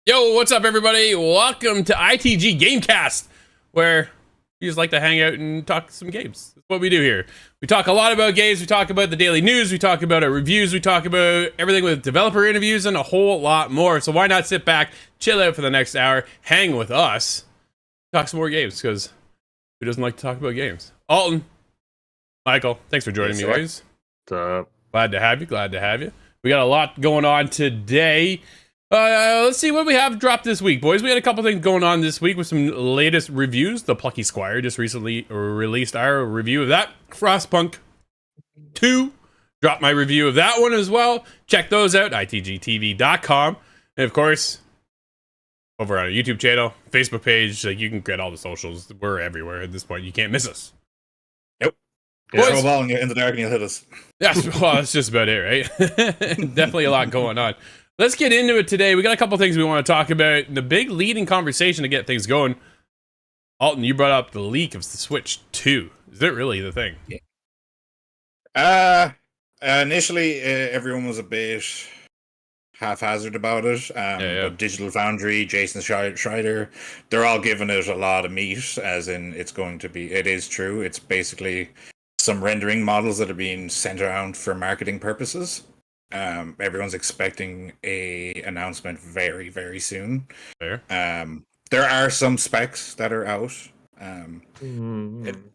Yo, what's up, everybody? Welcome to ITG Gamecast, where we just like to hang out and talk some games. That's what we do here. We talk a lot about games. We talk about the daily news. We talk about our reviews. We talk about everything with developer interviews and a whole lot more. So why not sit back, chill out for the next hour, hang with us, talk some more games, because who doesn't like to talk about games? Alton, Michael, thanks for joining me, boys. What's up? Glad to have you. Glad to have you. We got a lot going on today. Let's see what we have dropped this week, boys. We had a couple things going on this week with some latest reviews. The Plucky Squire just recently released our review of that. Frostpunk 2 dropped my review of that one as well. Check those out, itgtv.com. And of course, over on our YouTube channel, Facebook page, you can get all the socials. We're everywhere at this point. You can't miss us. Yep. Yeah, throw a ball in the dark and you'll hit us. Yeah, well, that's just about it, right? Definitely a lot going on. Let's get into it today. We got a couple things we want to talk about. The big leading conversation to get things going. Alton, you brought up the leak of the Switch 2. Is it really the thing? Initially, everyone was a bit haphazard about it. But Digital Foundry, Jason Schreider, they're all giving it a lot of meat, as in it is true. It's basically some rendering models that are being sent around for marketing purposes. Everyone's expecting a announcement very, very soon. Fair. There are some specs that are out.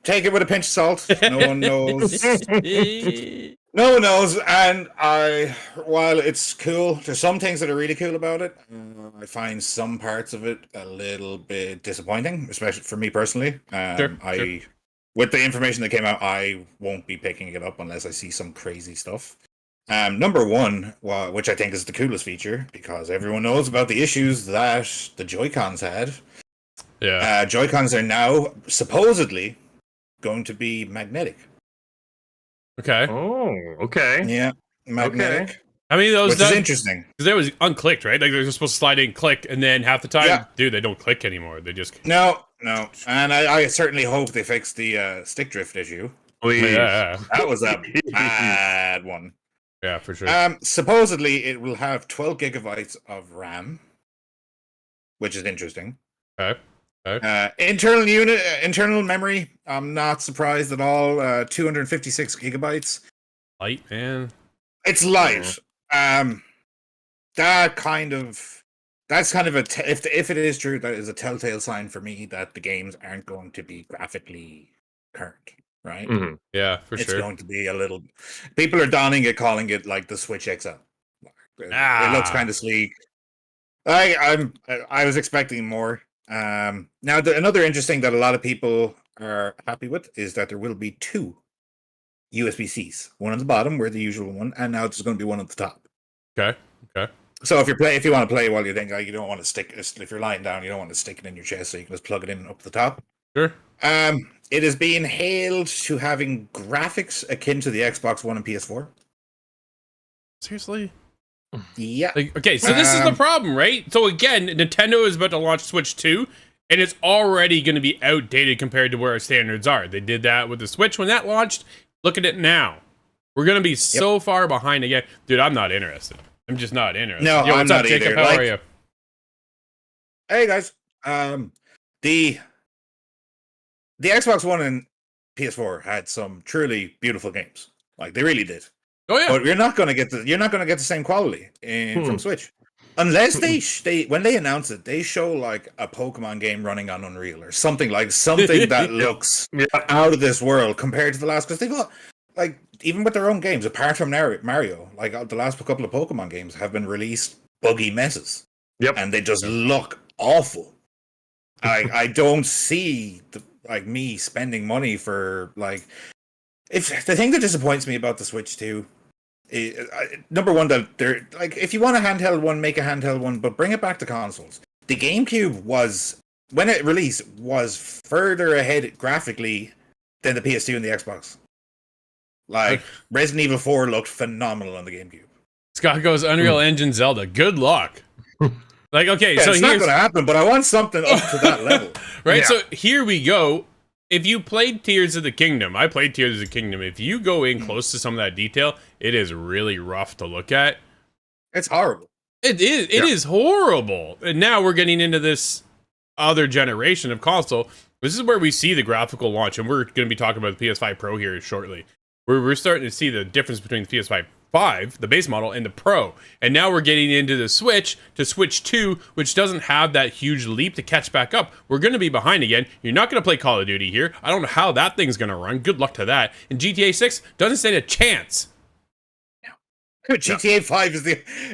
Take it with a pinch of salt. No one knows. No one knows. And while it's cool, there's some things that are really cool about it. I find some parts of it a little bit disappointing, especially for me personally. Sure. With the information that came out, I won't be picking it up unless I see some crazy stuff. Number one, which I think is the coolest feature, because everyone knows about the issues that the Joy-Cons had. Yeah. Joy-Cons are now supposedly going to be magnetic. Okay. Oh, okay. Yeah, magnetic. Okay. I mean, which is interesting. Because they was unclicked, right? Like they're supposed to slide in, click, and then half the time, dude, they don't click anymore. They just no. And I certainly hope they fix the stick drift issue. Please. Yeah. That was a bad one. Yeah, for sure. Supposedly it will have 12 gigabytes of RAM, which is interesting. Okay. Internal memory, I'm not surprised at all. 256 gigabytes. Light, man. It's light. That's kind of if it is true, that is a telltale sign for me that the games aren't going to be graphically current. Right? Mm-hmm. Yeah, for sure. It's going to be a little. People are donning it, calling it like the Switch XL. It looks kind of sleek. I was expecting more. Now, another interesting that a lot of people are happy with is that there will be 2 USB-Cs. One on the bottom, where the usual one, and now there's going to be one at the top. Okay. So if you want to play while you think you don't want to stick, if you're lying down, you don't want to stick it in your chest, so you can just plug it in up the top. Sure. It is being hailed to having graphics akin to the Xbox One and PS4. Seriously? Yeah. Okay, so this is the problem, right? So again, Nintendo is about to launch Switch 2, and it's already going to be outdated compared to where our standards are. They did that with the Switch when that launched. Look at it now. We're going to be so far behind again. Dude, I'm not interested. I'm just not interested. No, Yo, what's I'm up, not Jacob? either. How are you? Hey guys, the Xbox One and PS4 had some truly beautiful games. Like they really did. Oh yeah. But you're not going to get the same quality from Switch, unless they when they announce it, they show like a Pokemon game running on Unreal or something that looks out of this world compared to the last. Because they've got like even with their own games, apart from Mario, like the last couple of Pokemon games have been released buggy messes. Yep. And they just look awful. I don't see me spending money for if the thing that disappoints me about the Switch 2 is, number one, that they're like, if you want a handheld one, make a handheld one, but bring it back to consoles. The GameCube was, when it released, was further ahead graphically than the PS2 and the Xbox. Like Resident Evil 4 looked phenomenal on the GameCube. Scott goes Unreal Engine Zelda. Good luck. Like, okay, so it's not going to happen, but I want something up to that level. Right, Yeah. so here we go. If you played Tears of the Kingdom, I played Tears of the Kingdom. If you go in close to some of that detail, it is really rough to look at. It's horrible. It is horrible. And now we're getting into this other generation of console. This is where we see the graphical launch, and we're going to be talking about the PS5 Pro here shortly. We're starting to see the difference between the PS5 5, the base model, and the Pro. And now we're getting into the Switch, to Switch 2, which doesn't have that huge leap to catch back up. We're going to be behind again. You're not going to play Call of Duty here. I don't know how that thing's going to run. Good luck to that. And GTA 6 doesn't stand a chance. GTA 5 is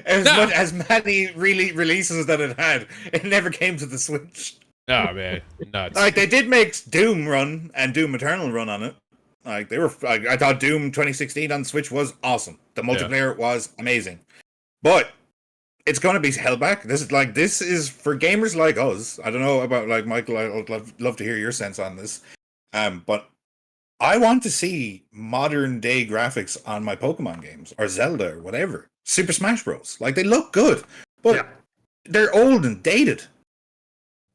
as many releases that it had. It never came to the Switch. Oh man, nuts. Like they did make Doom run and Doom Eternal run on it. Like they were. I thought Doom 2016 on Switch was awesome. The multiplayer was amazing, but it's going to be held back. This is for gamers like us. I don't know about like Michael. I'd love to hear your sense on this. But I want to see modern day graphics on my Pokemon games or Zelda or whatever. Super Smash Bros. Like they look good, but they're old and dated.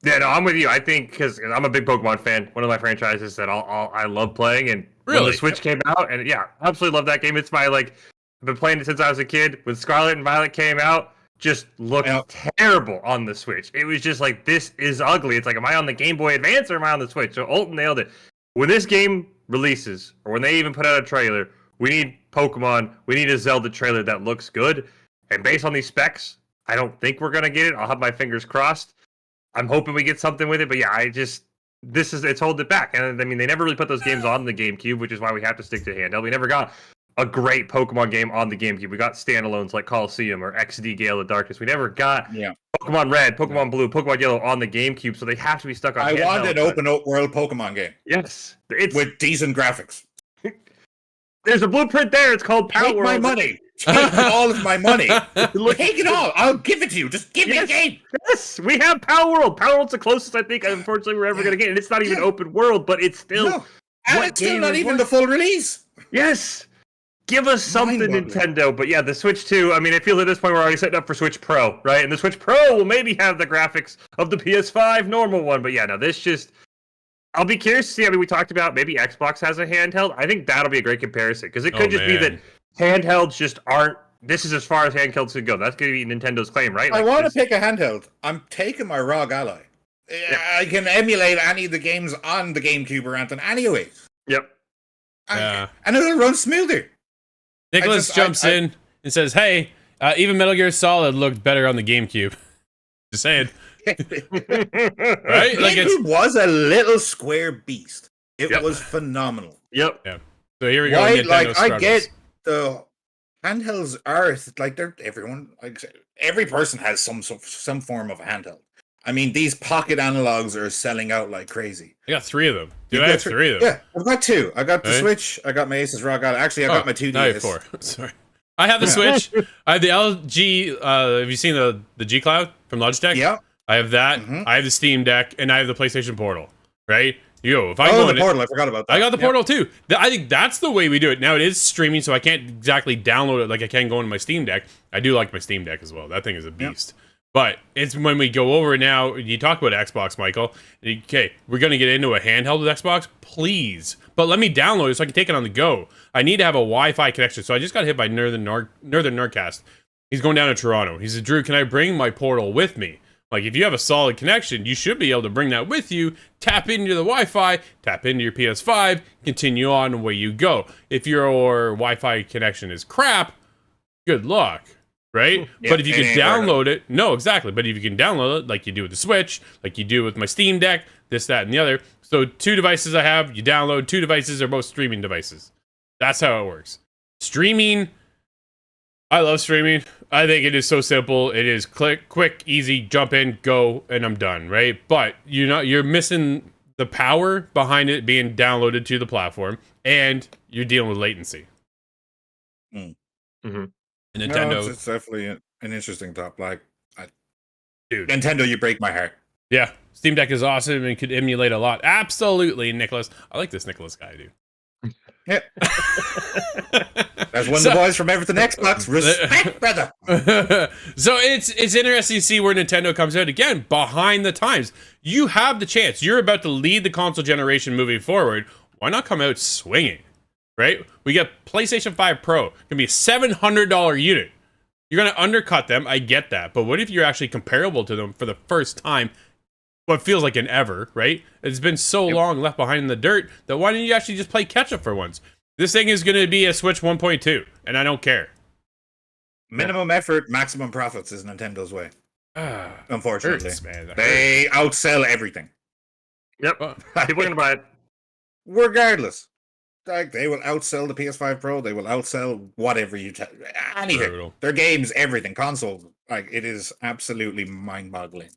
Yeah, no, I'm with you. I think because I'm a big Pokemon fan, one of my franchises that I love playing, and really? When the Switch came out, and absolutely love that game. It's my I've been playing it since I was a kid. When Scarlet and Violet came out, just looked terrible on the Switch. It was just like, this is ugly. It's like, am I on the Game Boy Advance or am I on the Switch? So Olton nailed it. When this game releases, or when they even put out a trailer, we need Pokemon. We need a Zelda trailer that looks good. And based on these specs, I don't think we're gonna get it. I'll have my fingers crossed. I'm hoping we get something with it, but it's holding it back. And I mean, they never really put those games on the GameCube, which is why we have to stick to handheld. We never got a great Pokemon game on the GameCube. We got standalones like Coliseum or XD Gale of Darkness. We never got Pokemon Red, Pokemon Blue, Pokemon Yellow on the GameCube, so they have to be stuck on handheld. I want an open world Pokemon game. Yes. With decent graphics. There's a blueprint there. It's called Power Take World. my money. Take all of my money. Take it all. I'll give it to you. Just give me the game. Yes, we have Power World. Power World's the closest I think, unfortunately, we're ever going to get. And it's not even open world, but it's still... No. And it's still not even the full release. Yes. Give us something, Nintendo. But yeah, the Switch 2, I mean, I feel at this point we're already setting up for Switch Pro, right? And the Switch Pro will maybe have the graphics of the PS5 normal one. But yeah, no, this just... I'll be curious to see. I mean, we talked about maybe Xbox has a handheld. I think that'll be a great comparison, because it could be that handhelds just aren't... This is as far as handhelds could go. That's going to be Nintendo's claim, right? I want to pick a handheld. I'm taking my ROG Ally. Yeah. I can emulate any of the games on the GameCube or anything anyway. Yep. And it'll run smoother. Nicholas jumps in and says, hey, even Metal Gear Solid looked better on the GameCube. Just saying. Right? Like it was a little square beast. It was phenomenal. Yep. Yeah. So here we go. I get the handhelds are like they're everyone. Like every person has some form of handheld. I mean, these pocket analogs are selling out like crazy. I got 3 of them. Dude, I have 3 of them. Yeah, I've got 2. I got the Switch. I got my Asus ROG Ally. Actually, I got my 2DS. No, I have 4. Sorry. I have the Switch. I have the LG. Have you seen the G Cloud from Logitech? Yeah. I have that. I have the Steam Deck, and I have the PlayStation Portal. Right? If I go the Portal, I forgot about that. I got the Portal too. I think that's the way we do it. Now it is streaming, so I can't exactly download it like I can go into my Steam Deck. I do like my Steam Deck as well. That thing is a beast. But it's when we go over now, you talk about Xbox, Michael. Okay, we're going to get into a handheld with Xbox, please. But let me download it so I can take it on the go. I need to have a Wi-Fi connection. So I just got hit by Northern Nerdcast. He's going down to Toronto. He said, Drew, can I bring my Portal with me? Like, if you have a solid connection, you should be able to bring that with you, tap into the Wi-Fi, tap into your PS5, continue on the way you go. If your Wi-Fi connection is crap, good luck. Right? But if you can download it, no, exactly. But if you can download it, like you do with the Switch, like you do with my Steam Deck, this, that, and the other. So 2 devices I have, you download. 2 devices are both streaming devices. That's how it works. Streaming, I love streaming. I think it is so simple. It is quick, easy, jump in, go, and I'm done, right? But you're missing the power behind it being downloaded to the platform, and you're dealing with latency. Mm-hmm. Nintendo. No, it's definitely an interesting top. Dude, Nintendo, you break my heart. Yeah, Steam Deck is awesome and could emulate a lot. Absolutely, Nicholas. I like this Nicholas guy, dude. Yeah. That's one of the boys from Everything Xbox. Respect, brother. So it's interesting to see where Nintendo comes out again behind the times. You have the chance. You're about to lead the console generation moving forward. Why not come out swinging? Right? We got PlayStation 5 Pro. It's going to be a $700 unit. You're going to undercut them. I get that. But what if you're actually comparable to them for the first time? What feels like an ever, right? It's been so long left behind in the dirt that why didn't you actually just play catch up for once? This thing is going to be a Switch 1.2, and I don't care. Minimum effort, maximum profits is Nintendo's way. Unfortunately, Hurts, man. They outsell everything. Yep. People are gonna buy it. Regardless. Like, they will outsell the PS5 Pro, they will outsell whatever you tell. Anything. Brutal. Their games, everything. Consoles. Like, it is absolutely mind-boggling.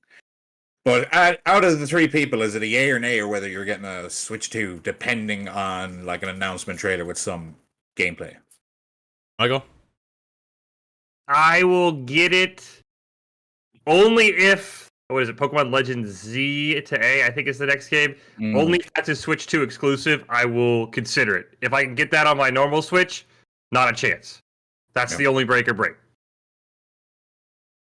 But out of the three people, is it a yay or nay, or whether you're getting a Switch 2, depending on like an announcement trailer with some gameplay? Michael? I will get it only if, what is it, Pokemon Legends Z to A, I think is the next game. Only if that's a Switch 2 exclusive, I will consider it. If I can get that on my normal Switch, not a chance. That's the only break or break.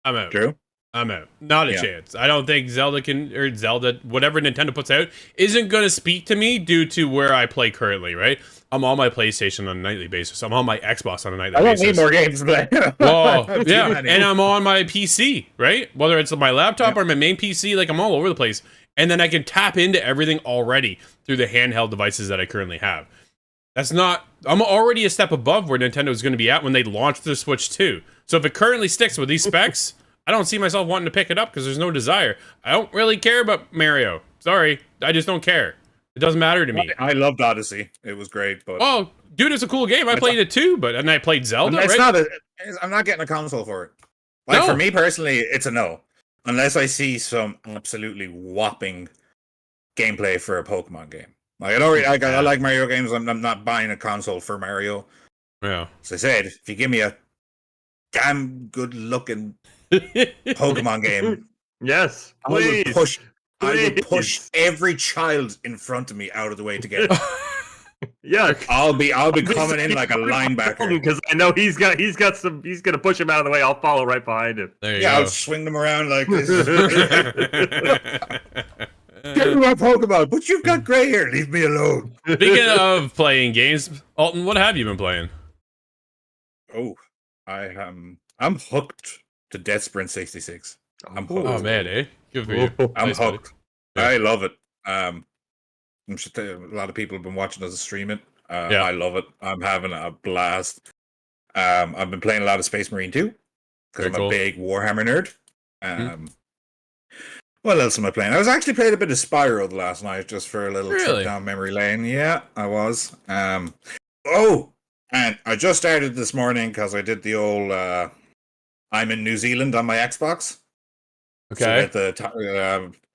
I'm out. True. I'm out. Not a chance. I don't think Zelda, whatever Nintendo puts out, isn't going to speak to me due to where I play currently, right? I'm on my PlayStation on a nightly basis. I'm on my Xbox on a nightly basis. I don't need more games to play. Well, yeah, and I'm on my PC, right? Whether it's my laptop or my main PC, like I'm all over the place. And then I can tap into everything already through the handheld devices that I currently have. I'm already a step above where Nintendo is going to be at when they launch the Switch 2. So if it currently sticks with these specs, I don't see myself wanting to pick it up because there's no desire. I don't really care about Mario. Sorry, I just don't care. It doesn't matter to me. I loved Odyssey. It was great, but oh, dude, it's a cool game. I played it too, and I played Zelda. Right? I'm not getting a console for it. Like, for me personally, it's a no, unless I see some absolutely whopping gameplay for a Pokemon game. Like, I like Mario games. I'm not buying a console for Mario. Yeah. As I said, if you give me a damn good looking Pokemon game, yes, please. I will push every child in front of me out of the way to get it. Yeah, I'll be coming in like a linebacker because I know he's gonna push him out of the way. I'll follow right behind him. There you go. I'll swing them around like this. Get me my Pokemon, but you've got gray hair. Leave me alone. Speaking of playing games, Alton, what have you been playing? Oh, I'm hooked to Death Sprint 66. I'm hooked. Oh man, eh? Good for you. I'm Nice, hooked. buddy. I love it. I'm sure a lot of people have been watching us stream it. I love it. I'm having a blast. I've been playing a lot of Space Marine 2 because I'm a big Warhammer nerd. What else am I playing? I was actually playing a bit of Spyro last night just for a little trip down memory lane. Yeah, I was. And I just started this morning because I did the old I'm in New Zealand on my Xbox. Okay. So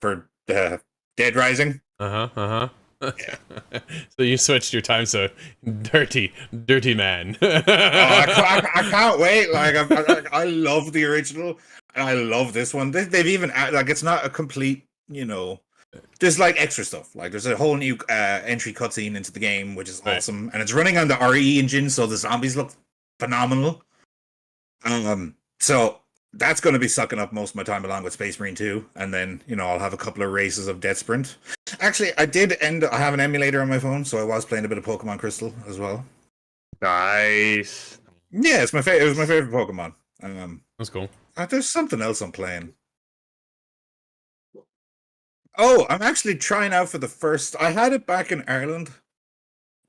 for Dead Rising. Yeah. So you switched your time zone. Dirty man. I can't wait. Like, I love the original. And I love this one. They've even like, it's not a complete, there's like extra stuff. Like, there's a whole new entry cutscene into the game, which is awesome, and it's running on the RE engine, so the zombies look phenomenal. So that's going to be sucking up most of my time along with Space Marine 2, and then I'll have a couple of races of Death Sprint. Actually, I have an emulator on my phone, so I was playing a bit of Pokemon Crystal as well. Nice. Yeah, it was my favorite Pokemon. That's cool. There's something else I'm playing. Oh, I'm actually trying out for the first. I had it back in Ireland,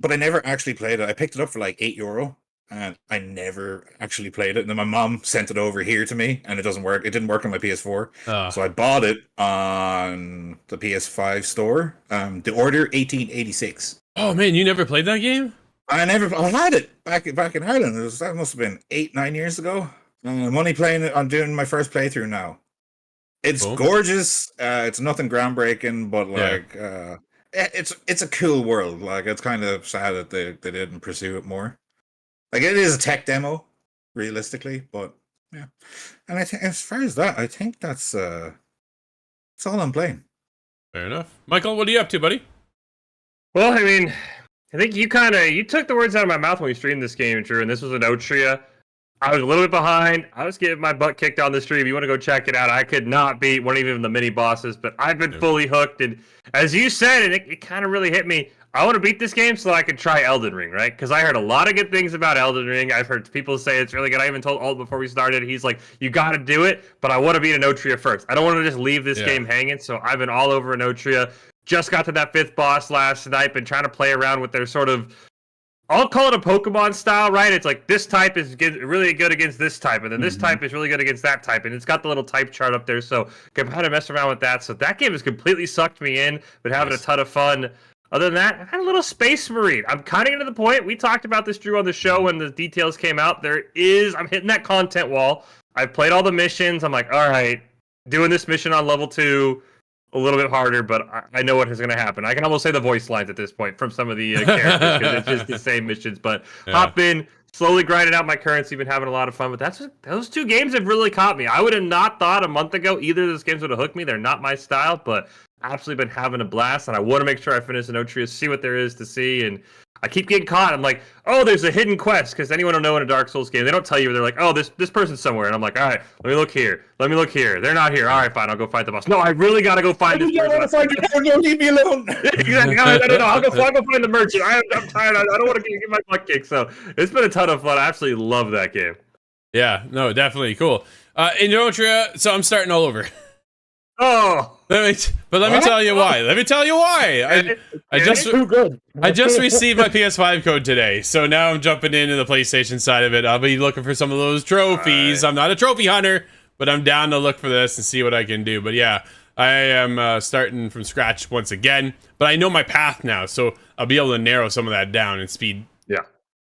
but I never actually played it. I picked it up for like €8, and I never actually played it. And then my mom sent it over here to me, and it doesn't work. It didn't work on my PS4, so I bought it on the PS5 store. The Order 1886. Oh man, you never played that game? I had it back in Ireland. That must have been 8-9 years ago. I'm only playing it. I'm doing my first playthrough now. It's gorgeous. It's nothing groundbreaking, but like, it's a cool world. Like, it's kind of sad that they didn't pursue it more. Like, it is a tech demo, realistically, but yeah. And I think, as far as that, I think that's all I'm playing. Fair enough. Michael, what are you up to, buddy? Well, I mean, I think you took the words out of my mouth when we streamed this game, Drew, and this was an Outria. I was a little bit behind. I was getting my butt kicked on the stream. You want to go check it out? I could not beat one of even the mini bosses, but I've been fully hooked. And as you said, it kind of really hit me. I want to beat this game so that I can try Elden Ring, right? Because I heard a lot of good things about Elden Ring. I've heard people say it's really good. I even told Alt before we started. He's like, you got to do it, but I want to beat Anotria first. I don't want to just leave this game hanging. So I've been all over Anotria. Just got to that 5th boss last night. Been trying to play around with their sort of, I'll call it a Pokemon style, right? It's like this type is really good against this type, and then this type is really good against that type, and it's got the little type chart up there, so I had to mess around with that. So that game has completely sucked me in, but having a ton of fun. Other than that, I had a little Space Marine. I'm kind of getting to the point. We talked about this, Drew, on the show when the details came out. I'm hitting that content wall. I've played all the missions. I'm like, all right, doing this mission on level 2. A little bit harder, but I know what is going to happen. I can almost say the voice lines at this point from some of the characters because it's just the same missions. But hop in, slowly grinding out my currency, been having a lot of fun. But those 2 games have really caught me. I would have not thought a month ago either of those games would have hooked me. They're not my style, but absolutely been having a blast. And I want to make sure I finish Anotria, see what there is to see. And I keep getting caught. I'm like, oh, there's a hidden quest, because anyone will know in a Dark Souls game, they don't tell you. They're like, oh, this person's somewhere, and I'm like, all right, let me look here. They're not here. All right, fine, I'll go fight the boss. No, I really gotta go find this person. Don't leave me alone. Exactly. No, I'll go find the merchant. I'm tired. I don't want to get my butt kicked. So it's been a ton of fun. I absolutely love that game. Yeah, no, definitely cool. In Notria, so I'm starting all over. Oh. Let me tell you why. I just received my PS5 code today, so now I'm jumping into the PlayStation side of it. I'll be looking for some of those trophies. I'm not a trophy hunter, but I'm down to look for this and see what I can do. But yeah, I am starting from scratch once again. But I know my path now, so I'll be able to narrow some of that down and speed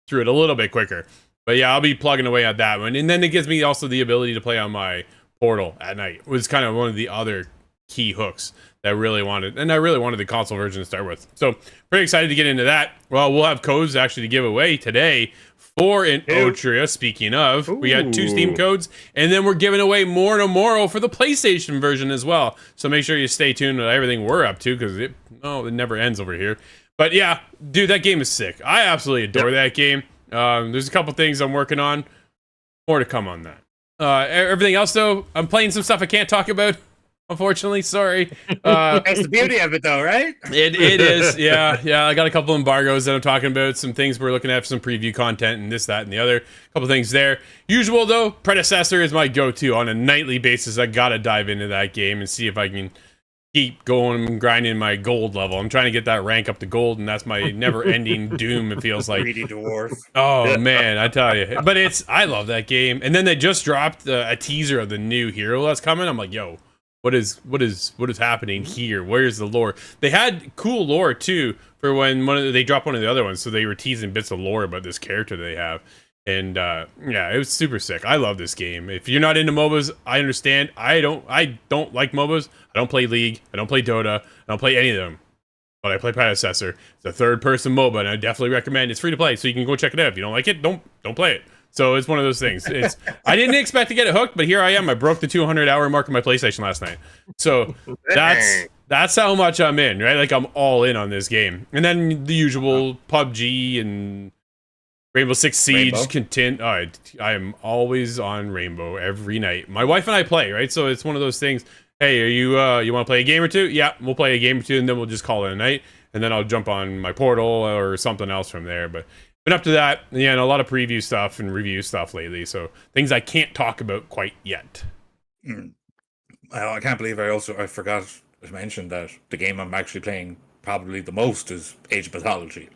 through it a little bit quicker. But yeah, I'll be plugging away at that one. And then it gives me also the ability to play on my Portal at night. It was kind of one of the other key hooks that I really wanted, and I really wanted the console version to start with. So pretty excited to get into that. Well, we'll have codes actually to give away today for in Otria. Speaking of, we had 2 Steam codes, and then we're giving away more tomorrow for the PlayStation version as well. So make sure you stay tuned to everything we're up to, because it never ends over here. But yeah, dude, that game is sick. I absolutely adore that game. There's a couple things I'm working on. More to come on that. Everything else, though, I'm playing some stuff I can't talk about, unfortunately. Sorry. That's the beauty of it, though, right? It is. Yeah. I got a couple embargoes that I'm talking about. Some things we're looking at for some preview content and this, that, and the other. A couple things there. Usual, though, Predecessor is my go-to on a nightly basis. I gotta dive into that game and see if I can keep going and grinding my gold level. I'm trying to get that rank up to gold, and that's my never-ending doom, it feels like. Greedy dwarf. Oh, man, I tell you. But I love that game. And then they just dropped a teaser of the new hero that's coming. I'm like, yo, what is happening here? Where's the lore? They had cool lore, too, for when they dropped one of the other ones, so they were teasing bits of lore about this character they have. And yeah, it was super sick. I love this game. If you're not into MOBAs, I understand. I don't like MOBAs. I don't play League. I don't play Dota. I don't play any of them. But I play Predecessor. It's a third-person MOBA, and I definitely recommend. It's free to play, so you can go check it out. If you don't like it, don't play it. So it's one of those things. I didn't expect to get it hooked, but here I am. I broke the 200-hour mark on my PlayStation last night. So that's how much I'm in, right? Like, I'm all in on this game. And then the usual PUBG and Rainbow Six Siege content. I am always on Rainbow every night. My wife and I play, right? So it's one of those things. Hey, are you want to play a game or two? Yeah, we'll play a game or two, and then we'll just call it a night. And then I'll jump on my Portal or something else from there. But up to that, yeah, and a lot of preview stuff and review stuff lately. So things I can't talk about quite yet. Well, I can't believe I forgot to mention that the game I'm actually playing probably the most is Age of Mythology.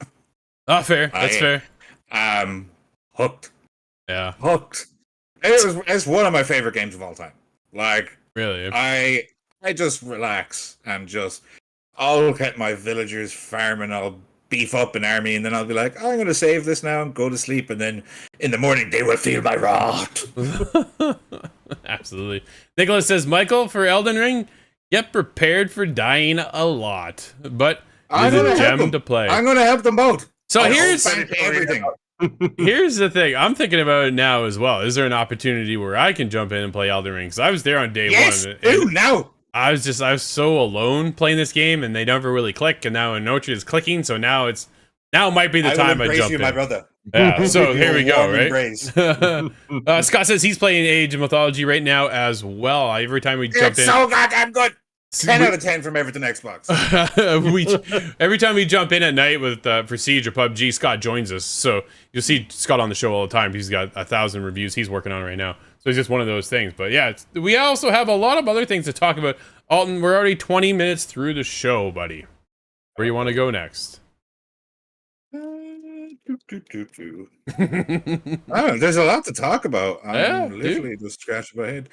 Oh, fair. That's fair. Hooked. Yeah. Hooked. It's one of my favorite games of all time. Like, really? I just relax and I'll get my villagers farming, I'll beef up an army, and then I'll be like, I'm going to save this now and go to sleep, and then in the morning they will feel my wrath. Absolutely. Nicholas says, Michael, for Elden Ring, get prepared for dying a lot, but it's a gem to play. I'm going to help them both. So here's everything. Here's the thing. I'm thinking about it now as well. Is there an opportunity where I can jump in and play Elden Ring? Because I was there on day one. Yes, now. I was so alone playing this game, and they never really click. And now Notria is clicking, so now might be the time I jump in. My brother. Yeah. So here we go. Right. Scott says he's playing Age of Mythology right now as well. Every time we jump in, so goddamn good. 10 out of 10 from Everton Xbox. Every time we jump in at night with for Siege or PUBG, Scott joins us. So you'll see Scott on the show all the time. He's got 1,000 reviews he's working on right now. So it's just one of those things. But yeah, we also have a lot of other things to talk about. Alton, we're already 20 minutes through the show, buddy. Where you want to go next? Oh, there's a lot to talk about. I'm literally just scratching my head.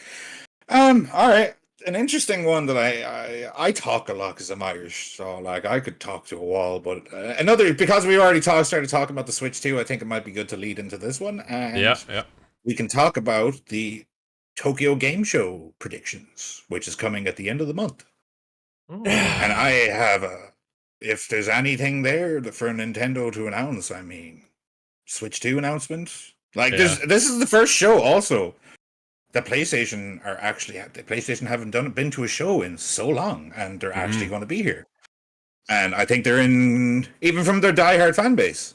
All right. An interesting one that I talk a lot because I'm Irish, so like I could talk to a wall. But another, because we already started talking about the Switch 2, I think it might be good to lead into this one. And we can talk about the Tokyo Game Show predictions, which is coming at the end of the month. And I have if there's anything there for Nintendo to announce, I mean, Switch 2 announcement. Like this is the first show also. The PlayStation haven't been to a show in so long, and they're actually going to be here. And I think they're even from their diehard fan base.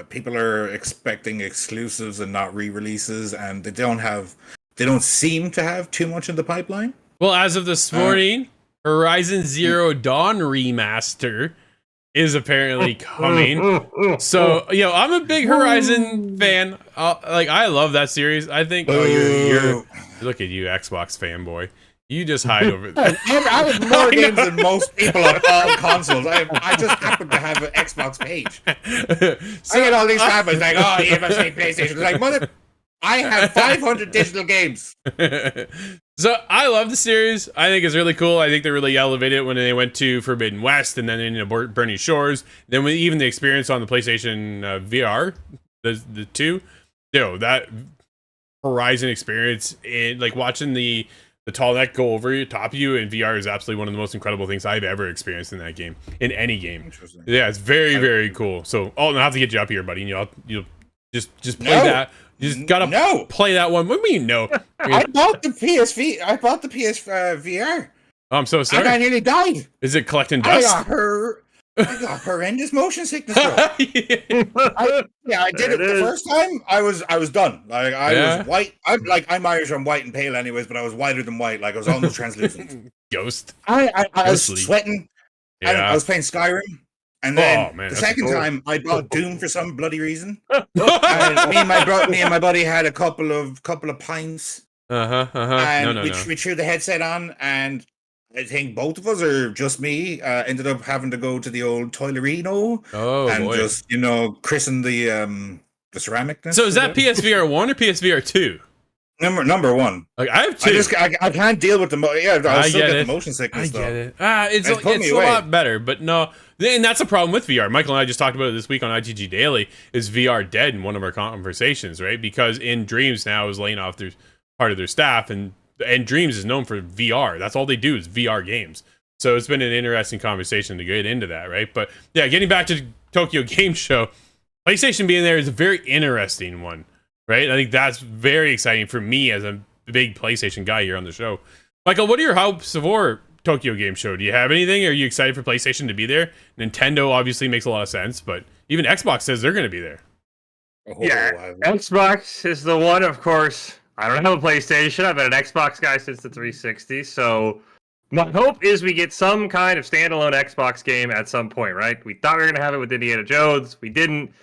People are expecting exclusives and not re-releases, and they don't seem to have too much in the pipeline. Well, as of this morning, Horizon Zero Dawn remaster is apparently coming. So, I'm a big Horizon fan. I love that series. I think you're look at you, Xbox fanboy. You just hide over there. I have more games than most people on all consoles. I just happen to have an Xbox page. So, I get all these fanboys like, oh, you must say PlayStation. It's like, mother, I have 500 digital games. So I love the series. I think it's really cool. I think they really elevated it when they went to Forbidden West and then into Burning Shores. Then with even the experience on the PlayStation VR, the two, that Horizon experience, like watching the tall neck go over top of you in VR is absolutely one of the most incredible things I've ever experienced in that game, in any game. Yeah, it's very, very cool. So I'll have to get you up here, buddy. And you'll just play that. You just gotta play that one. What do you mean no? I bought the PSV. I bought the PS VR. Oh, I'm so sorry. I nearly died. Is it collecting dust? I got horrendous motion sickness. I did it the first time. I was done. Like I was white. I'm Irish. I'm white and pale, anyways. But I was whiter than white. Like I was almost translucent. Ghost. I was sweating. And I was playing Skyrim. And then the second time, I bought Doom for some bloody reason. And me and my buddy had a couple of pints. And we threw the headset on, and I think both of us, or just me, ended up having to go to the old Toilerino just christen the ceramic. So is that PSVR 1 or PSVR 2? Number one. Like I have two. I can't deal with the I still get the motion sickness. I get it. It's a lot better, but no. And that's a problem with VR. Michael and I just talked about it this week on ITG Daily. Is VR dead in one of our conversations, right? Because in Dreams now is laying off part of their staff, and Dreams is known for VR. That's all they do is VR games. So it's been an interesting conversation to get into that, right? But yeah, getting back to Tokyo Game Show, PlayStation being there is a very interesting one, right? I think that's very exciting for me as a big PlayStation guy here on the show. Michael, what are your hopes for Tokyo Game Show? Do you have anything? Are you excited for PlayStation to be there? Nintendo obviously makes a lot of sense, but even Xbox says they're going to be there. Xbox is the one, of course. I don't have a PlayStation. I've been an Xbox guy since the 360, so my hope is we get some kind of standalone Xbox game at some point, right? We thought we were going to have it with Indiana Jones. We didn't.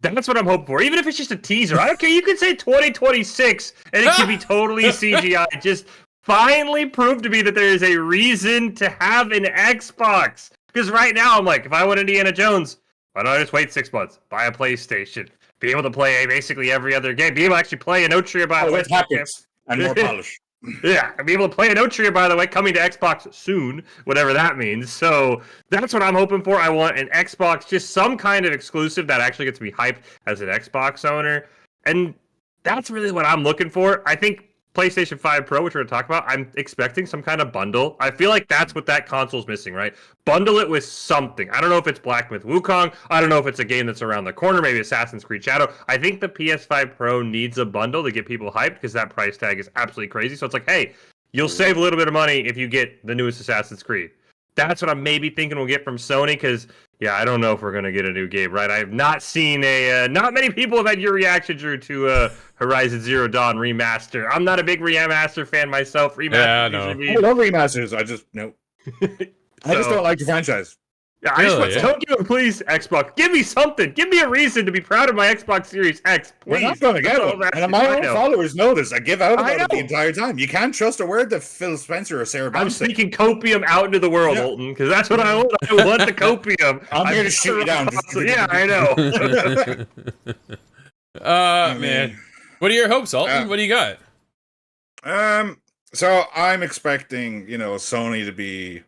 That's what I'm hoping for. Even if it's just a teaser. I don't care. You could say 2026, and it could be totally CGI. Just finally prove to me that there is a reason to have an Xbox. Because right now, I'm like, if I want Indiana Jones, why don't I just wait 6 months? Buy a PlayStation. Be able to play basically every other game. Be able to actually play No Trio, by the way. And more polish. Yeah, and be able to play No Trio, by the way, coming to Xbox soon, whatever that means. So that's what I'm hoping for. I want an Xbox, just some kind of exclusive that actually gets me hyped as an Xbox owner. And that's really what I'm looking for. I think PlayStation 5 Pro, which we're going to talk about, I'm expecting some kind of bundle. I feel like that's what that console's missing, right? Bundle it with something. I don't know if it's Black Myth Wukong. I don't know if it's a game that's around the corner, maybe Assassin's Creed Shadow. I think the PS5 Pro needs a bundle to get people hyped because that price tag is absolutely crazy. So it's like, hey, you'll save a little bit of money if you get the newest Assassin's Creed. That's what I'm maybe thinking we'll get from Sony, because yeah, I don't know if we're gonna get a new game, right? I have not seen not many people have had your reaction, Drew, to Horizon Zero Dawn remaster. I'm not a big remaster fan myself. Yeah, Remasters no. usually I mean love remasters. I just I just don't like the franchise. yeah, I just Really, want Tokyo, please, Xbox. Give me something. Give me a reason to be proud of my Xbox Series X, please. We're not going to get That's all one. I'm And my asking. own followers know this. I give out I about it the know. entire time. You can't trust a word that Phil Spencer or Sarah I'm Bond say. speaking copium out into the world, Yeah. Holton, because that's what I want. I want the copium. I'm here to shoot you down. Yeah, I know. Man. What are your hopes, Alton? What do you got? So I'm expecting, Sony to be,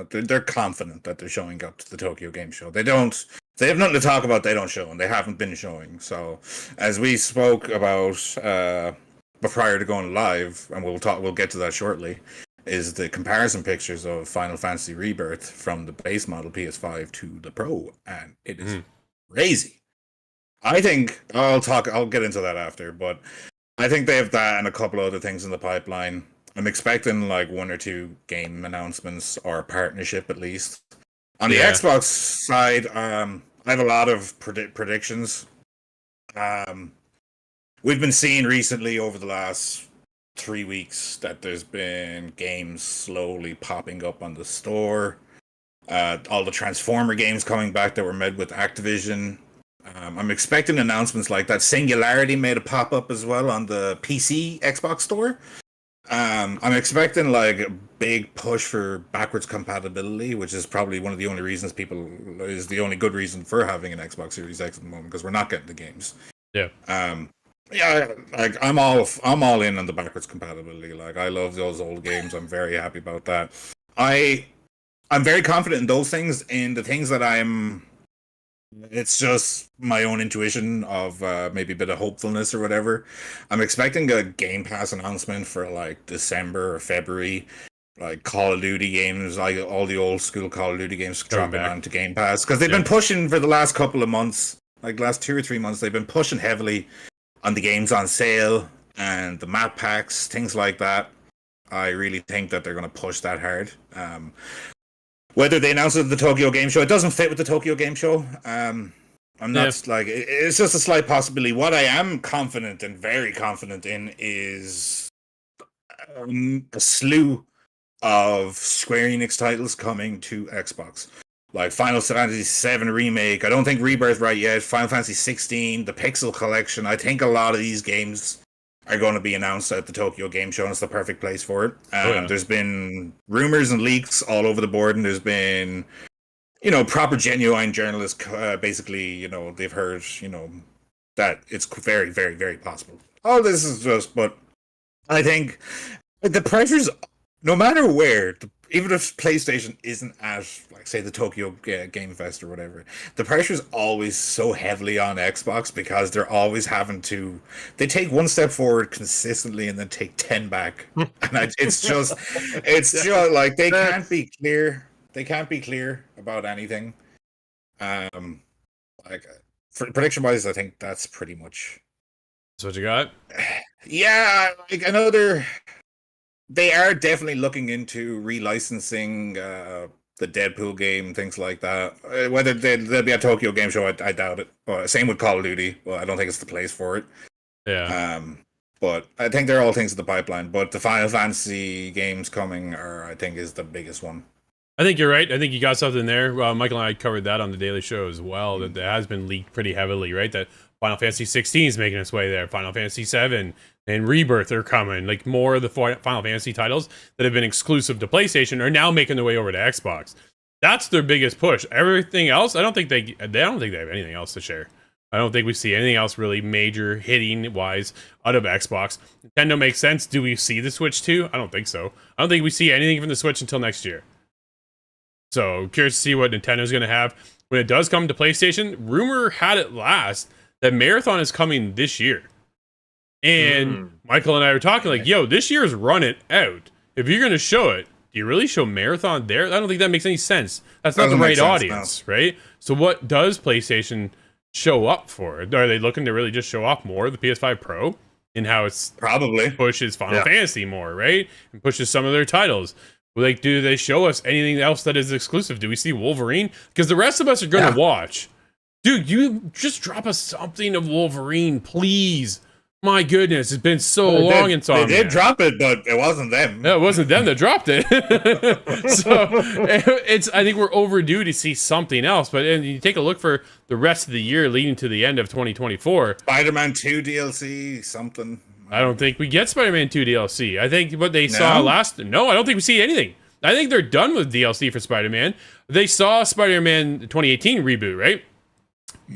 they're confident that they're showing up to the Tokyo Game Show. They have nothing to talk about. They don't show, and they haven't been showing. So, as we spoke about, but prior to going live, and we'll get to that shortly, is the comparison pictures of Final Fantasy Rebirth from the base model PS5 to the Pro, and it is crazy. I think I'll get into that after, but I think they have that and a couple other things in the pipeline. I'm expecting like 1 or 2 game announcements or a partnership at least. On the Xbox side, I have a lot of predictions. We've been seeing recently over the last 3 weeks that there's been games slowly popping up on the store. All the Transformer games coming back that were made with Activision. I'm expecting announcements like that. Singularity made a pop-up as well on the PC Xbox store. I'm expecting like a big push for backwards compatibility, which is probably one of the only reasons is the only good reason for having an Xbox Series X at the moment, because we're not getting the games. Yeah. Like I'm all in on the backwards compatibility. Like I love those old games. I'm very happy about that. I'm very confident in those things. In the things that it's just my own intuition of maybe a bit of hopefulness or whatever. I'm expecting a Game Pass announcement for like December or February, like Call of Duty games, like all the old school Call of Duty games dropping onto Game Pass, because they've been pushing for the last couple of months, like last 2 or 3 months, they've been pushing heavily on the games on sale and the map packs, things like that. I really think that they're going to push that hard. Whether they announce it at the Tokyo Game Show, it doesn't fit with the Tokyo Game Show. I'm not like it's just a slight possibility. What I am confident and very confident in is a slew of Square Enix titles coming to Xbox, like Final Fantasy VII Remake. I don't think Rebirth right yet. Final Fantasy 16, the Pixel Collection. I think a lot of these games are going to be announced at the Tokyo Game Show, and it's the perfect place for it. There's been rumors and leaks all over the board, and there's been, proper genuine journalists, basically, they've heard, that it's very, very, very possible. All this is just, but I think the pressures, no matter where, even if PlayStation isn't at, like, say, the Tokyo Game Fest or whatever, the pressure is always so heavily on Xbox, because they're always they take 1 step forward consistently and then take 10 back. And it's just like they can't be clear. They can't be clear about anything. Like for prediction wise, I think that's pretty much. That's what you got? Yeah, like I know they are definitely looking into relicensing the Deadpool game, things like that. Whether they'll be a Tokyo Game Show, I doubt it. Same with Call of Duty. Well, I don't think it's the place for it. Yeah. But I think they're all things in the pipeline. But the Final Fantasy games coming I think is the biggest one. I think you're right. I think you got something there. Michael and I covered that on the Daily Show as well. That has been leaked pretty heavily, right? That Final Fantasy 16 is making its way there. Final Fantasy 7 and Rebirth are coming. Like more of the Final Fantasy titles that have been exclusive to PlayStation are now making their way over to Xbox. That's their biggest push. Everything else, I don't think they have anything else to share. I don't think we see anything else really major hitting wise out of Xbox. Nintendo makes sense. Do we see the Switch too? I don't think so. I don't think we see anything from the Switch until next year. So curious to see what Nintendo's going to have when it does come to PlayStation. Rumor had it last that Marathon is coming this year. And Michael and I were talking like, yo, this year's run it out. If you're going to show it, do you really show Marathon there? I don't think that makes any sense. That's not the right audience, right? So what does PlayStation show up for? Are they looking to really just show off more of the PS5 Pro and how it's probably pushes Final Fantasy more, right? And pushes some of their titles. Like, do they show us anything else that is exclusive? Do we see Wolverine? Because the rest of us are gonna watch. Dude, you just drop us something of Wolverine, please. My goodness, it's been so long in Song. They did drop it, but it wasn't them. No, it wasn't them that dropped it. So it's. I think we're overdue to see something else. But and you take a look for the rest of the year leading to the end of 2024. Spider-Man 2 DLC, something. I don't think we get Spider-Man 2 DLC. I think what they saw last... No, I don't think we see anything. I think they're done with DLC for Spider-Man. They saw Spider-Man 2018 reboot, right?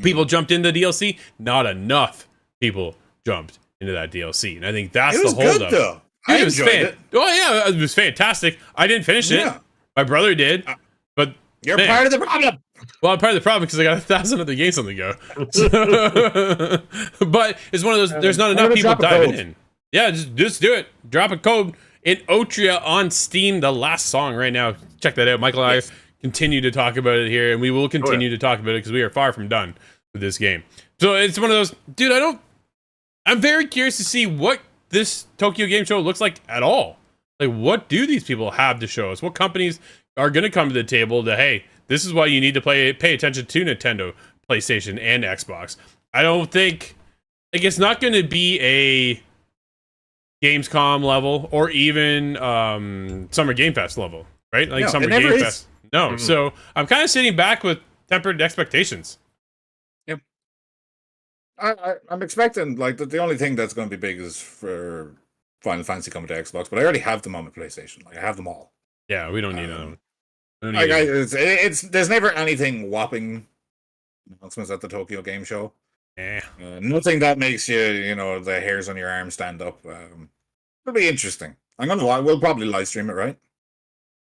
People jumped into DLC. Not enough people jumped into that DLC. And I think that's the holdup. It was good, though. I enjoyed it. Oh, yeah, it was fantastic. I didn't finish it. My brother did. But you're part of the problem. Well, I'm part of the problem because I got 1,000 other games on the go. But it's one of those, there's not enough people diving in. Yeah, just do it. Drop a code in Otria on Steam, the last song right now. Check that out. Michael and I continue to talk about it here, and we will continue to talk about it because we are far from done with this game. So it's one of those, dude, I'm very curious to see what this Tokyo Game Show looks like at all. Like, what do these people have to show us? What companies are going to come to the table to, hey, this is why you need to pay attention to Nintendo, PlayStation, and Xbox. I don't think, like, it's not going to be a Gamescom level or even Summer Game Fest level, right? Like Summer Game Fest. No, so I'm kind of sitting back with tempered expectations. Yep. I'm expecting, like, the only thing that's going to be big is for Final Fantasy coming to Xbox, but I already have them on my PlayStation. Like, I have them all. Yeah, we don't need them. Like there's never anything whopping announcements at the Tokyo Game Show. Nothing that makes the hairs on your arm stand up. It'll be interesting. We'll probably live stream it, right?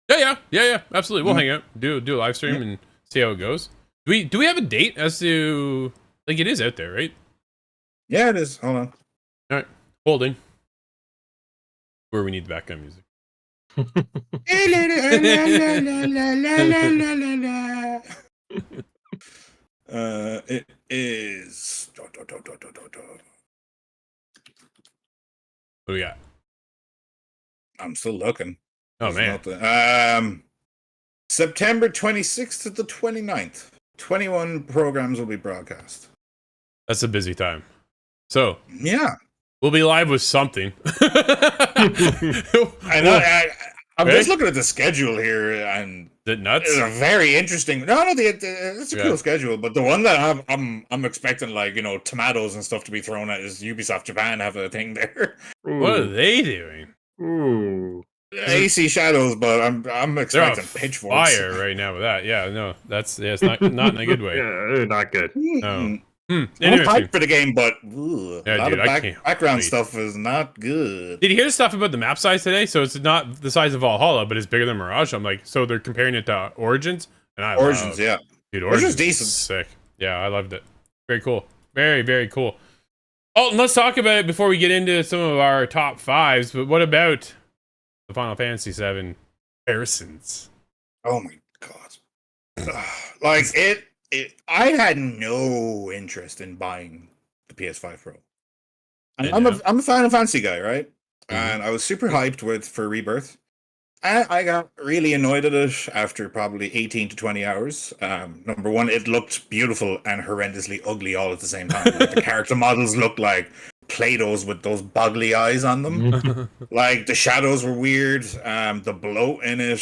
Yeah. Absolutely. We'll hang out, do a live stream, and see how it goes. Do we have a date as to, like, it is out there, right? Yeah, it is. Hold on. All right, holding. Where we need the background music. It is. What do we got? I'm still looking. Oh, man. September 26th to the 29th. 21 programs will be broadcast. That's a busy time. So yeah, we'll be live with something. I know. I'm just looking at the schedule here, and is it nuts? It's a very interesting. It's a cool schedule, but the one that I'm expecting, like, tomatoes and stuff to be thrown at is Ubisoft Japan have a thing there. What are they doing? Ooh. AC Shadows, but I'm expecting pitchforks. Fire right now with that. Yeah, no, it's not in a good way. Yeah, not good. No. I'm hyped for the game, but a lot of background wait. Stuff is not good. Did you hear the stuff about the map size today? So it's not the size of Valhalla, but it's bigger than Mirage. I'm like, so they're comparing it to Origins, and Origins, yeah, dude, Origins decent, sick. Yeah, I loved it. Very cool, very very cool. Oh, and let's talk about it before we get into some of our top fives. But what about the Final Fantasy VII comparisons? Oh my god, like it. I had no interest in buying the PS5 Pro. And I'm a Final Fantasy guy, right? Mm-hmm. And I was super hyped for Rebirth. And I got really annoyed at it after probably 18 to 20 hours. Number one, it looked beautiful and horrendously ugly all at the same time. Like, the character models looked like Play-Dohs with those boggly eyes on them. Like, the shadows were weird. The bloat in it,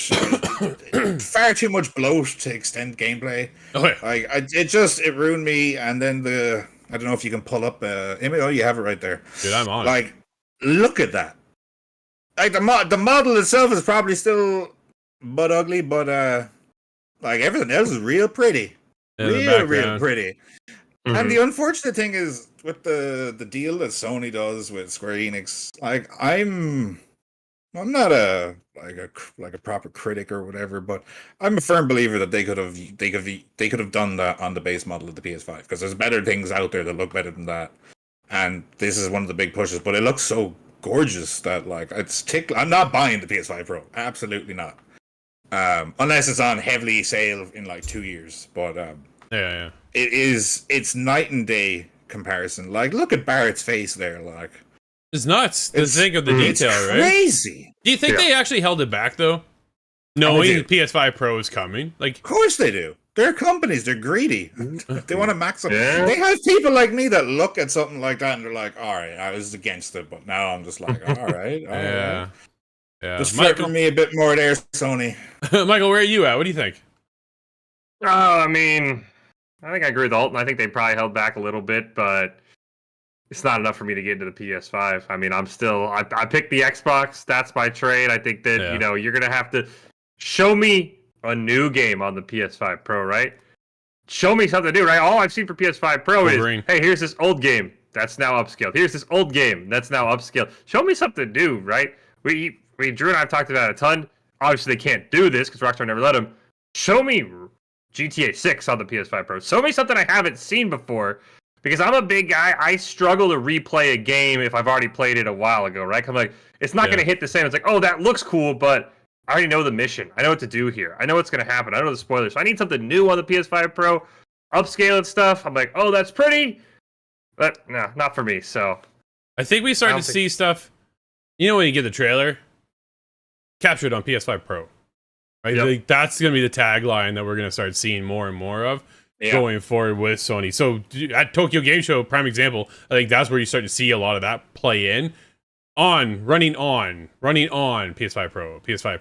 far too much bloat to extend gameplay. Oh, yeah. Like, it ruined me. And then I don't know if you can pull up image. Oh, you have it right there. Dude, I'm on. Like, look at that. Like, the model itself is probably still butt ugly, but like, everything else is real pretty. Real pretty. Mm-hmm. And the unfortunate thing is, with the deal that Sony does with Square Enix, like, I'm not a proper critic or whatever, but I'm a firm believer that they could have done that on the base model of the PS5, because there's better things out there that look better than that, and this is one of the big pushes. But it looks so gorgeous that, like, I'm not buying the PS5 Pro, absolutely not, unless it's on heavily sale in like 2 years. But yeah. It's night and day comparison. Like, look at Barrett's face there. Like, it's nuts to think of the detail, right? Crazy. Do you think they actually held it back though? knowing do. PS5 Pro is coming. Like, Of course they do. They're companies. They're greedy. They want to maximize. Yeah. They have people like me that look at something like that and they're like, "All right, I was against it, but now I'm just like, all right, all yeah, right." yeah. Just flirt Michael, for me a bit more there, Sony. Michael, where are you at? What do you think? I mean, I think I agree with Alton. I think they probably held back a little bit, but it's not enough for me to get into the PS5. I mean, I picked the Xbox. That's my trade. I think that, Yeah. you're going to have to show me a new game on the PS5 Pro, right? Show me something new, right? All I've seen for PS5 Pro Wolverine. is, hey, here's this old game that's now upscaled. Here's this old game that's now upscaled. Show me something new, right? Drew and I have talked about it a ton. Obviously, they can't do this because Rockstar never let them. Show me GTA 6 on the PS5 Pro. Show me something I haven't seen before. Because I'm a big guy, I struggle to replay a game if I've already played it a while ago, right? I'm like, it's not going to hit the same. It's like, oh, that looks cool, but I already know the mission. I know what to do here. I know what's going to happen. I know the spoilers. So I need something new on the PS5 Pro, upscale and stuff. I'm like, oh, that's pretty, but no, not for me. So I think we started to see stuff. You know, when you get the trailer, captured on PS5 Pro, right? Yep. Like, that's going to be the tagline that we're going to start seeing more and more of. Going forward with Sony. So at Tokyo Game Show, prime example, I think that's where you start to see a lot of that play in. Running on PS5 Pro, PS5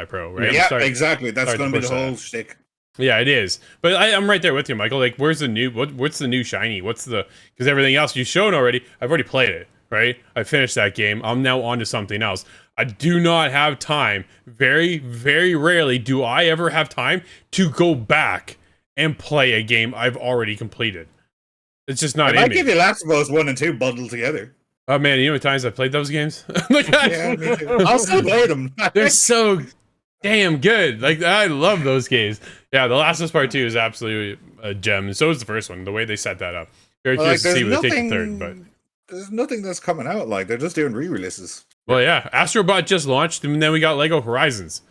Pro, right? Yeah, exactly. That's going to be the whole shtick. Yeah, it is. But I'm right there with you, Michael. Like, where's the new, what's the new shiny? Because everything else you've shown already, I've already played it, right? I finished that game. I'm now on to something else. I do not have time. Very, very rarely do I ever have time to go back and play a game I've already completed. It's just not in me. I give you Last of Us 1 and 2 bundled together. Oh man, you know how many times I've played those games? Like, Yeah, me too. I'll still play them. they're so damn good. Like, I love those games. Yeah, The Last of Us Part 2 is absolutely a gem, and so is the first one, the way they set that up. Very curious to see what they take the third, but there's nothing that's coming out. Like, they're just doing re-releases. well, yeah, Astrobot just launched, and then we got Lego Horizons.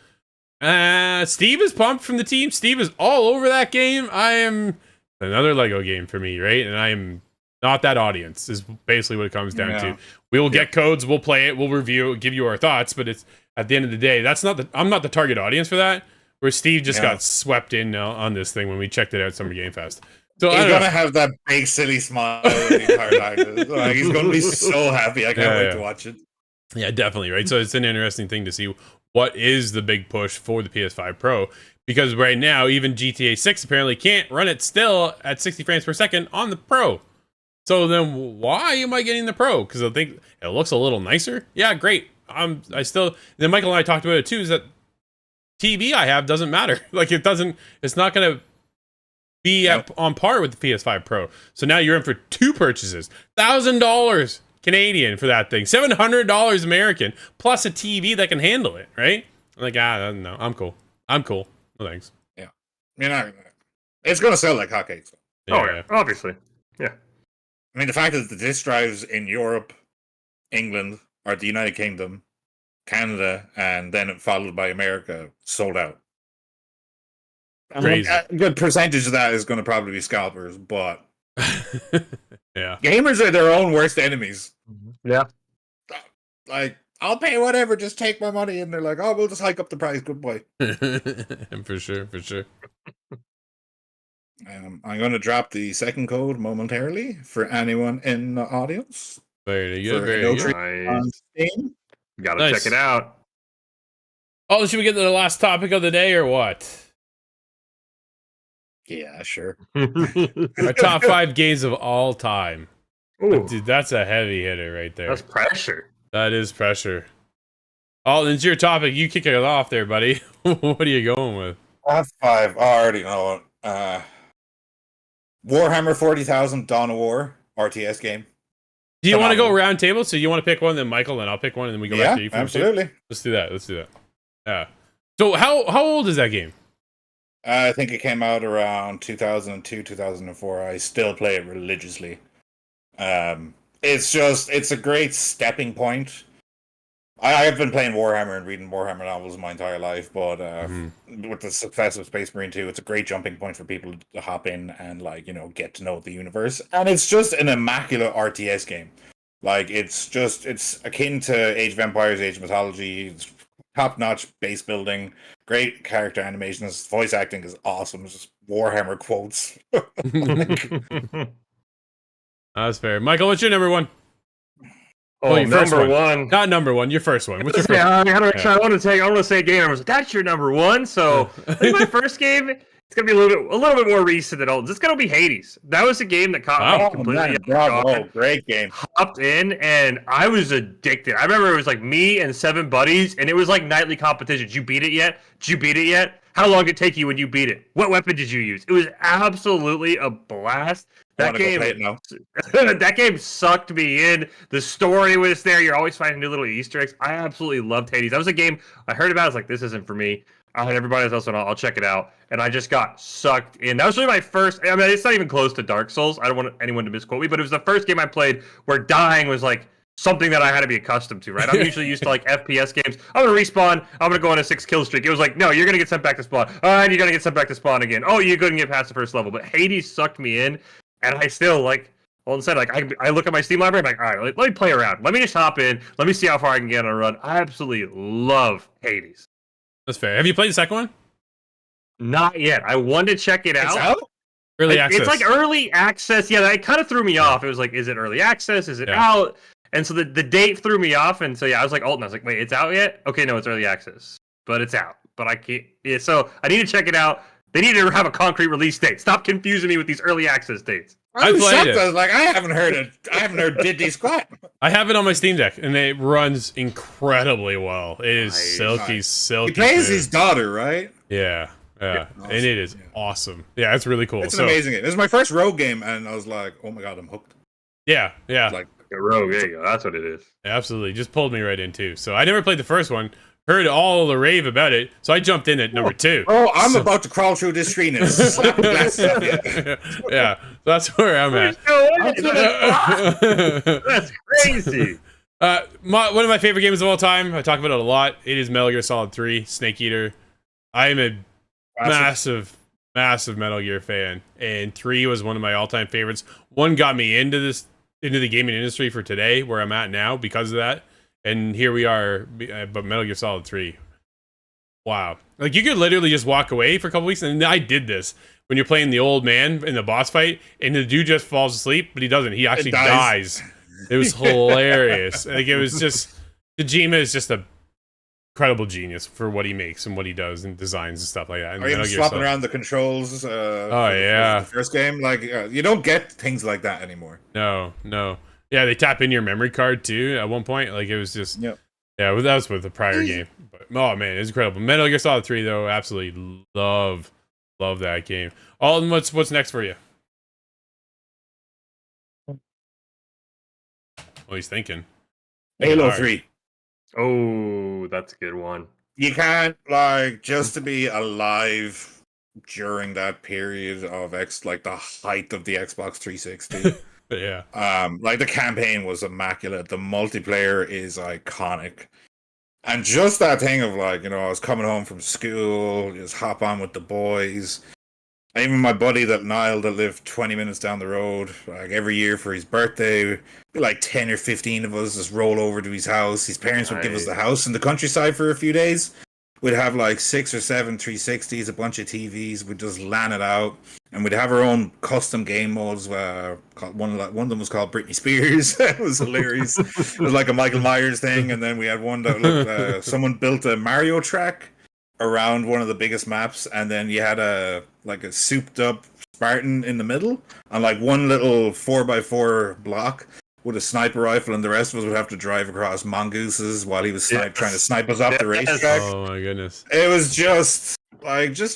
Steve is pumped from the team. Steve is all over that game. I am another Lego game for me, right? And I am not that audience, is basically what it comes down to. We will get codes, we'll play it, we'll review it, give you our thoughts, but it's at the end of the day, I'm not the target audience for that. Where Steve just got swept in on this thing when we checked it out at Summer Game Fest. So he's gonna have that big silly smile the entire time. Like, he's gonna be so happy. I can't wait to watch it. Yeah, definitely, right? So it's an interesting thing to see what is the big push for the PS5 Pro, because right now even GTA 6 apparently can't run it still at 60 frames per second on the Pro. So then why am I getting the Pro? Because I think it looks a little nicer. Yeah, great. Then Michael and I talked about it too, is that TV I have doesn't matter. Like, it's not gonna be on par with the PS5 Pro. So now you're in for two purchases. $1,000 Canadian for that thing, $700 American, plus a TV that can handle it, right? I'm like, no, I'm cool. No thanks. Yeah, it's gonna sell like hotcakes. Yeah, obviously. Yeah. I mean, the fact that the disc drives in Europe, England, or the United Kingdom, Canada, and then followed by America, sold out. Crazy. A good percentage of that is going to probably be scalpers, but yeah, gamers are their own worst enemies. Yeah. Like, I'll pay whatever, just take my money, and they're like, oh, we'll just hike up the price. Good boy. for sure. I'm going to drop the second code momentarily for anyone in the audience. Very good. Nice. Gotta check it out. Oh, should we get to the last topic of the day or what? Yeah, sure. Our top 5 games of all time. Ooh, Dude, that's a heavy hitter right there. that's pressure. That is pressure. Oh, it's your topic. You kick it off there, buddy. What are you going with? Top 5. I already know it. Warhammer 40,000 Dawn of War RTS game. Do you want to go round table? So you want to pick one, then Michael, then I'll pick one, and then we go back to you. Absolutely. Let's do that. Yeah. So how old is that game? I think it came out around 2002, 2004. I still play it religiously. It's a great stepping point. I've been playing Warhammer and reading Warhammer novels my entire life, but with the success of Space Marine 2, it's a great jumping point for people to hop in and, get to know the universe. And it's just an immaculate RTS game. Like, it's akin to Age of Empires, Age of Mythology. It's top-notch base building, great character animations, voice acting is awesome. It's just Warhammer quotes. That's fair. Michael, what's your number one? Oh, your first number one. one. Not number one. Your first one. What's your first? I want to say a game. I was like, that's your number one. So I think my first game, it's gonna be a little bit more recent than old. It's gonna be Hades. That was a game that caught me completely. Bravo, great game. Hopped in and I was addicted. I remember it was like me and 7 buddies, and it was like nightly competitions. Did you beat it yet? Did you beat it yet? How long did it take you when you beat it? What weapon did you use? It was absolutely a blast. That game, that game sucked me in. The story was there. You're always finding new little Easter eggs. I absolutely loved Hades. That was a game I heard about. I was like, this isn't for me. I had everybody else on. I'll check it out. And I just got sucked in. That was really my first. I mean, it's not even close to Dark Souls. I don't want anyone to misquote me, but it was the first game I played where dying was like something that I had to be accustomed to, right? I'm usually used to like FPS games. I'm going to respawn. I'm going to go on a 6 kill streak. It was like, no, you're going to get sent back to spawn. And you're going to get sent back to spawn again. Oh, you couldn't get past the first level. But Hades sucked me in. And I still, like, all of a sudden, like, I look at my Steam library, I'm like, all right, let me play around. Let me just hop in. Let me see how far I can get on a run. I absolutely love Hades. That's fair. Have you played the second one? Not yet. I wanted to check it out. It's out? Early access. It's like early access. Yeah, that kind of threw me off. It was like, is it early access? Is it out? And so the date threw me off. And so, yeah, I was like, Alton, I was like, wait, it's out yet? Okay, no, it's early access. But it's out. But I can't. Yeah, so I need to check it out. They need to have a concrete release date. Stop confusing me with these early access dates. I played it. I was like, I haven't heard Diddy squat. I have it on my Steam Deck, and it runs incredibly well. It is silky. He plays his daughter, right? Yeah. Awesome. And it is awesome. Yeah, it's really cool. It's an amazing game. This is my first Rogue game, and I was like, oh my god, I'm hooked. Yeah. Like a Rogue, there you go. That's what it is. Absolutely. Just pulled me right in, too. So I never played the first one. Heard all the rave about it, so I jumped in at number 2. Oh, I'm about to crawl through this screen and slap the glasses up. Yeah, that's where I'm at. That's crazy. One of my favorite games of all time, I talk about it a lot, it is Metal Gear Solid 3, Snake Eater. I am a massive Metal Gear fan, and 3 was one of my all-time favorites. 1 got me into the gaming industry for today, where I'm at now, because of that. And here we are, but Metal Gear Solid 3. Wow. Like, you could literally just walk away for a couple weeks, and I did this. When you're playing the old man in the boss fight, and the dude just falls asleep, but he doesn't. He actually dies. It was hilarious. Like, it was just... Kojima is just a incredible genius for what he makes and what he does and designs and stuff like that. And Are you swapping around the controls? For the first game? Like, you don't get things like that anymore. No. Yeah, they tap in your memory card too at one point. Like, it was just, yeah, that was with the prior game. But oh man, it's incredible. Metal Gear Solid 3 though, absolutely love that game. Alden, what's next for you? Oh, he's thinking. Halo 3. Oh, that's a good one. You can't, like, just to be alive during that period of the height of the Xbox 360. Yeah. Like, the campaign was immaculate. The multiplayer is iconic. And just that thing of, like, I was coming home from school, just hop on with the boys. Even my buddy Niall that lived 20 minutes down the road, like, every year for his birthday, like 10 or 15 of us just roll over to his house. His parents would give us the house in the countryside for a few days. We'd have like 6 or 7 360s, a bunch of TVs. We'd just LAN it out, and we'd have our own custom game modes. One of them was called Britney Spears. It was hilarious. It was like a Michael Myers thing, and then we had one that someone built a Mario track around one of the biggest maps, and then you had a souped up Spartan in the middle on like one little 4x4 block with a sniper rifle, and the rest of us would have to drive across mongooses while he was trying to snipe us off the racetrack. Oh my goodness. It was just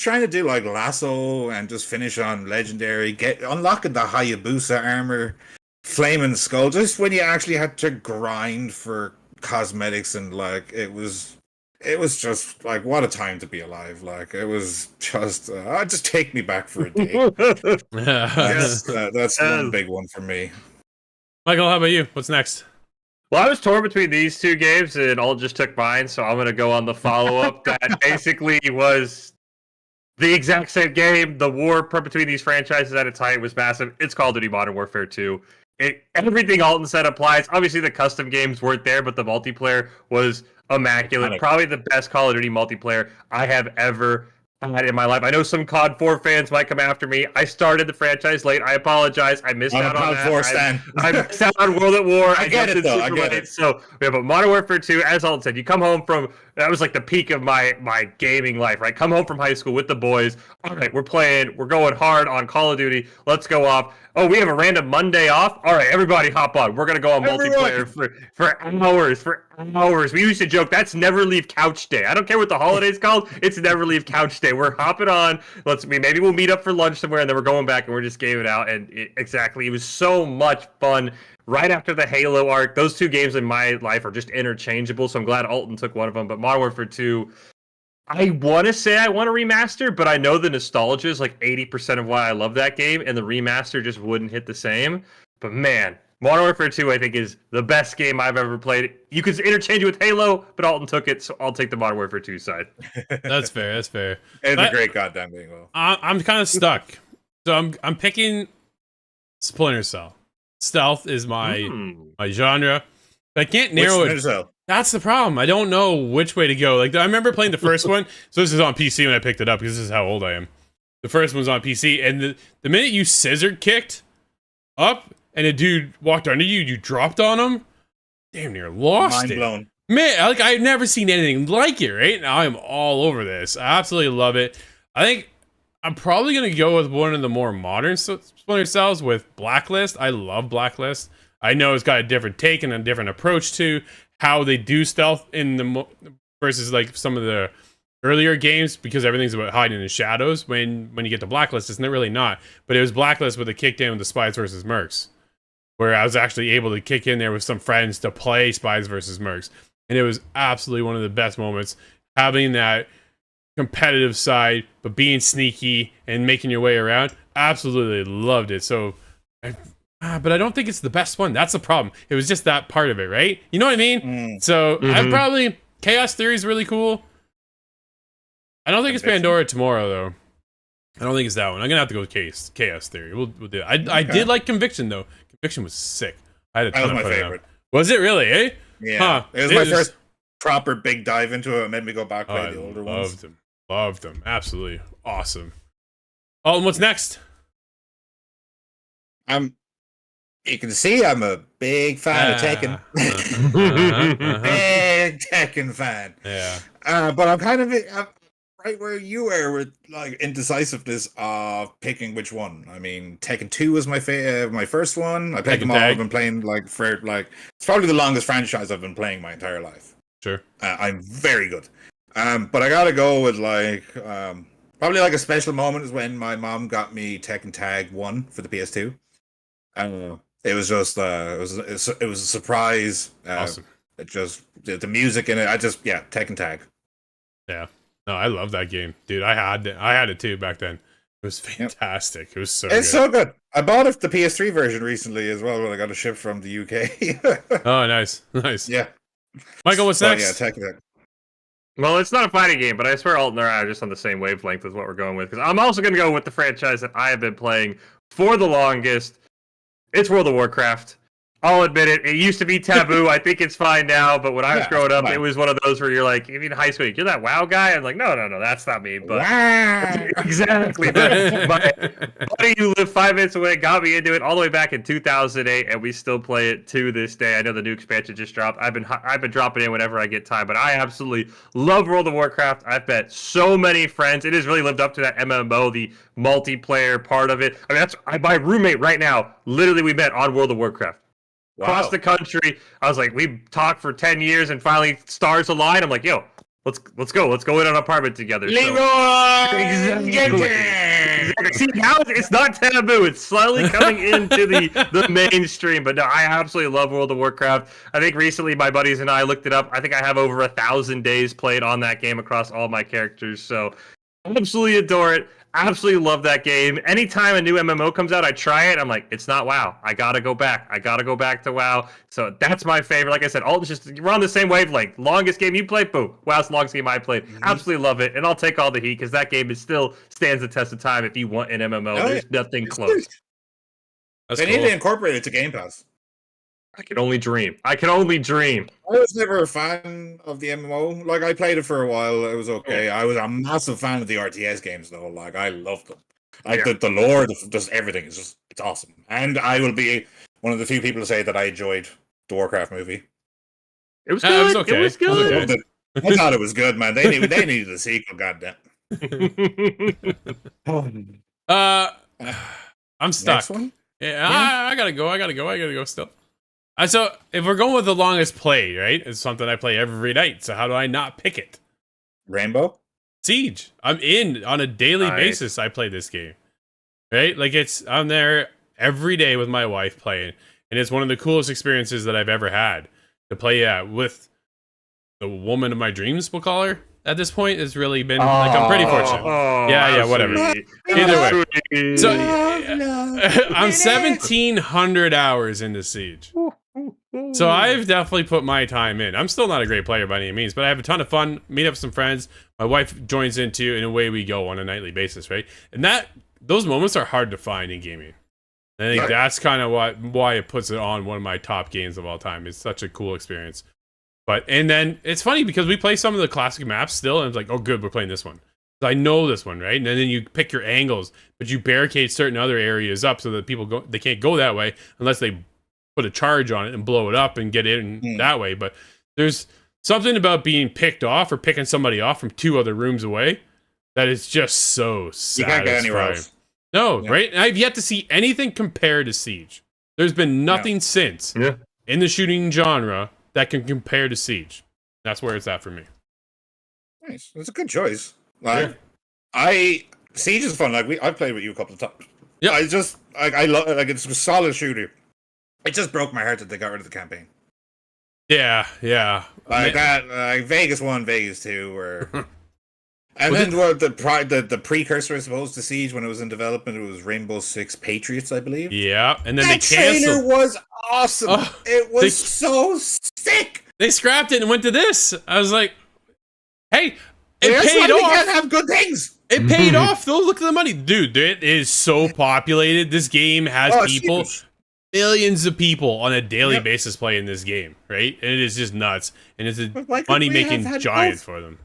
trying to do like lasso and just finish on legendary, unlocking the Hayabusa armor, flaming skull, just when you actually had to grind for cosmetics, and like it was just like, what a time to be alive. Like, it was just just take me back for a day. That's one big one for me. Michael, how about you? What's next? Well, I was torn between these 2 games, and all just took mine, so I'm going to go on the follow-up that basically was the exact same game. The war between these franchises at its height was massive. It's Call of Duty Modern Warfare 2. Everything Alton said applies. Obviously, the custom games weren't there, but the multiplayer was immaculate. Probably the best Call of Duty multiplayer I have ever had in my life. I know some COD 4 fans might come after me. I started the franchise late. I apologize. I missed out on that. I missed out on World at War. I get it though. I get it. So yeah, but Modern Warfare 2, as Alton said, you come home from that was like the peak of my gaming life, right? Come home from high school with the boys. All right, we're going hard on Call of Duty. Let's go off. Oh, we have a random Monday off. All right, everybody hop on. We're gonna go on multiplayer for hours. We used to joke that's never leave couch day. I don't care what the holiday's called. It's never leave couch day. We're hopping on. Maybe we'll meet up for lunch somewhere, and then we're going back and we're just gaming out. And it was so much fun. Right after the Halo arc, those two games in my life are just interchangeable. So I'm glad Alton took one of them. But Modern Warfare 2, I want to say I want a remaster, but I know the nostalgia is like 80% of why I love that game, and the remaster just wouldn't hit the same. But man, Modern Warfare 2, I think, is the best game I've ever played. You could interchange it with Halo, but Alton took it, so I'll take the Modern Warfare 2 side. That's fair. That's fair. It's a great goddamn game. I'm kind of stuck, so I'm picking Splinter Cell. Stealth is my genre. I can't narrow it. That's the problem. I don't know which way to go. Like I remember playing the first one. So this is on PC when I picked it up because this is how old I am. The first one's on PC, and the minute you scissored kicked up and a dude walked under you, you dropped on him. Damn near lost Mind it. blown. Man, like I've never seen anything like it. Right now, I'm all over this. I absolutely love it. I think I'm probably gonna go with one of the more modern Splinter Cells with Blacklist. I love Blacklist. I know it's got a different take and a different approach to how they do stealth in the versus like some of the earlier games because everything's about hiding in shadows. When you get to Blacklist, it's not really not. But it was Blacklist with a kickdown with the Spies versus Mercs, where I was actually able to kick in there with some friends to play Spies versus Mercs, and it was absolutely one of the best moments having that competitive side, but being sneaky and making your way around. Absolutely loved it. So, but I don't think it's the best one. That's the problem. It was just that part of it, right? You know what I mean? So I probably Chaos Theory is really cool. I don't think it's Pandora Tomorrow though. I don't think it's that one. I'm gonna have to go with Chaos Theory. We'll do it. I did like Conviction though. Conviction was sick. I had a ton of fun. Favorite. Was it really? Eh? Yeah. Huh. It was my first proper big dive into it. It made me go back play the older ones. Loved them. Absolutely awesome. Oh, and what's next? You can see I'm a big fan of Tekken. Big Tekken fan. Yeah. But I'm kind of right where you were with like indecisiveness of picking which one. I mean, Tekken 2 was my first one. I played them all. I've been playing for it's probably the longest franchise I've been playing my entire life. Sure. I'm very good. But I gotta go with probably like a special moment is when my mom got me Tekken Tag 1 for the PS2. It was just it was a surprise. Awesome. It just the music in it. Tekken Tag. Yeah. No, I love that game, dude. I had it too back then. It was fantastic. It was so. It's so good. I bought the PS3 version recently as well when I got it shipped from the UK. Oh, nice. Yeah. Michael, what's next? Yeah, Tekken Tag. Well, it's not a fighting game, but I swear Alton and I are just on the same wavelength with what we're going with. Because I'm also going to go with the franchise that I have been playing for the longest. It's World of Warcraft. I'll admit it. It used to be taboo. I think it's fine now. But when I was growing up, it was one of those where you're like, even in high school, you're that WoW guy. I'm like, no, that's not me. But exactly. But my buddy who lived 5 minutes away got me into it all the way back in 2008, and we still play it to this day. I know the new expansion just dropped. I've been dropping in whenever I get time. But I absolutely love World of Warcraft. I've met so many friends. It has really lived up to that MMO, the multiplayer part of it. I mean, my roommate right now. Literally, we met on World of Warcraft. Wow. Across the country. I was like, we talked for 10 years and finally stars aligned. I'm like, yo, let's go in an apartment together. Leroy! Exactly. See, now it's not taboo. It's slowly coming into the mainstream. But no, I absolutely love World of Warcraft. I think recently my buddies and I looked it up. I think I have over 1,000 days played on that game across all my characters. So I absolutely adore it. Absolutely love that game. Anytime a new MMO comes out, I try it. I'm like, it's not WoW. I gotta go back. To WoW. So that's my favorite. Like I said, we're on the same wavelength. Longest game you played, boom. WoW's the longest game I played. Absolutely love it, and I'll take all the heat because that game still stands the test of time. If you want an MMO, there's nothing close. They need to incorporate it to Game Pass. I can only dream. I can only dream. I was never a fan of the MMO. Like, I played it for a while. It was okay. I was a massive fan of the RTS games, though. Like, I loved them. Like, the lore, just everything is just, it's awesome. And I will be one of the few people to say that I enjoyed the Warcraft movie. It was good. It okay. was good. I thought it was good, man. They needed a sequel, goddamn. I'm stuck. Next one? Yeah, I gotta go still. So if we're going with the longest play, right? It's something I play every night. So how do I not pick it? Rainbow? Siege. I'm in on a daily basis. I play this game, right? Like I'm there every day with my wife playing, and it's one of the coolest experiences that I've ever had to play with the woman of my dreams. We'll call her. At this point, it's really been like I'm pretty fortunate. Yeah, whatever. Either way, so I'm 1,700 hours into Siege. So I've definitely put my time in. I'm still not a great player by any means, but I have a ton of fun. Meet up with some friends. My wife joins in too, and away we go on a nightly basis, right? And those moments are hard to find in gaming. I think that's kind of why it puts it on one of my top games of all time. It's such a cool experience. And then it's funny because we play some of the classic maps still, and it's like, oh, good, we're playing this one. So I know this one, right? And then you pick your angles, but you barricade certain other areas up so that they can't go that way unless they put a charge on it and blow it up and get in that way. But there's something about being picked off or picking somebody off from 2 other rooms away that is just so satisfying. You can't get anywhere else. No, right? And I've yet to see anything compared to Siege. There's been nothing since in the shooting genre that can compare to Siege. That's where it's at for me. Nice. That's a good choice. Like, Siege is fun. Like I've played with you a couple of times. Yeah. I love like it's a solid shooter. It just broke my heart that they got rid of the campaign. Yeah. Like that, Vegas 1, Vegas 2, or and then the precursor, I suppose, to Siege when it was in development, it was Rainbow Six Patriots, I believe. Yeah, and then that they canceled. trailer was awesome. It was so sick. They scrapped it and went to this. I was like, hey, it paid off. We can't have good things. It paid off though. Look at the money, dude. It is so populated. This game has people. Millions of people on a daily basis playing this game, right? And it is just nuts. And it's a money-making giant for them.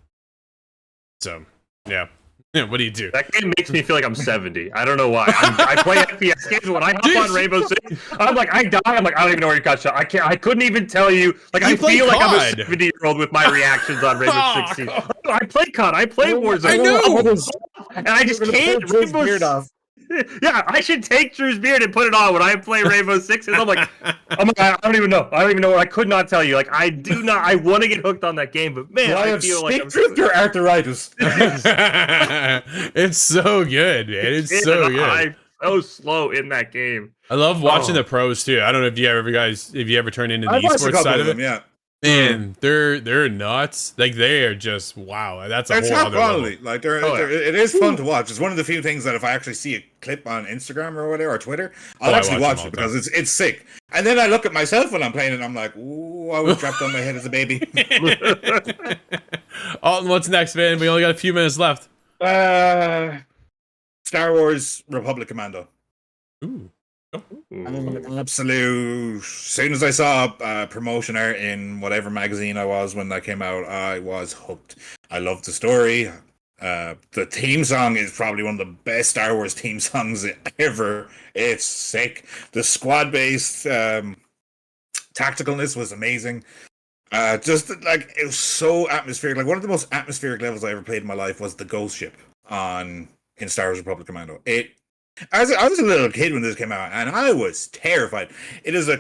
So, yeah. What do you do? That game makes me feel like I'm 70. I don't know why. I play FPS games. When I hop on Rainbow Six, I'm like, I die. I'm like, I don't even know where you got shot. I couldn't even tell you. Like, I feel like I'm a 70-year-old with my reactions on Rainbow Six. I play COD. I play Warzone. I know. And I just can't. Rainbow Yeah, I should take Drew's beard and put it on when I play Rainbow Six. And I'm like, I don't even know. I could not tell you. Like, I want to get hooked on that game, but man, I feel like I'm your arthritis. It's so good, man. It's so good. I'm so slow in that game. I love watching the pros too. I don't know if you ever turn into the esports side of it. Yeah. Man, they're nuts. Like they are just wow. That's a whole other quality. level. Like it is fun to watch. It's one of the few things that if I actually see a clip on Instagram or whatever or Twitter, I'll actually watch it because it's sick. And then I look at myself when I'm playing it and I'm like, ooh, I was trapped on my head as a baby. Alton, what's next, man? We only got a few minutes left. Star Wars Republic Commando. Ooh. Absolute. As soon as I saw promotion art in whatever magazine I was when that came out, I was hooked. I loved the story. The theme song is probably one of the best Star Wars theme songs ever. It's sick. The squad-based tacticalness was amazing. Just like it was so atmospheric. Like one of the most atmospheric levels I ever played in my life was the Ghost Ship in Star Wars Republic Commando. I was a little kid when this came out, and I was terrified. It is a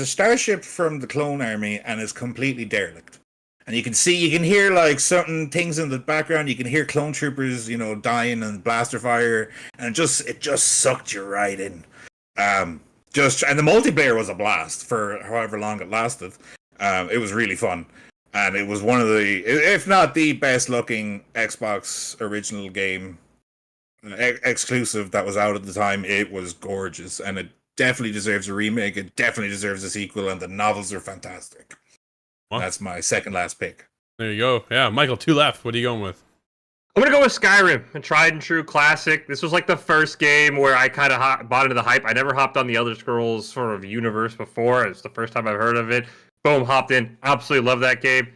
starship from the clone army, and is completely derelict. And you can hear like certain things in the background. You can hear clone troopers, dying and blaster fire, and it just sucked you right in. And the multiplayer was a blast for however long it lasted. It was really fun, and it was one of the, if not the best looking Xbox original game. Exclusive that was out at the time. It was gorgeous, and it definitely deserves a remake. It definitely deserves a sequel, and the novels are fantastic. Wow. That's my second last pick. There you go. Yeah, Michael, 2 left. What are you going with? I'm gonna go with Skyrim, a tried and true classic. This was like the first game where I kind of bought into the hype. I never hopped on the Elder Scrolls sort of universe before. It's the first time I've heard of it. Boom, hopped in. Absolutely love that game.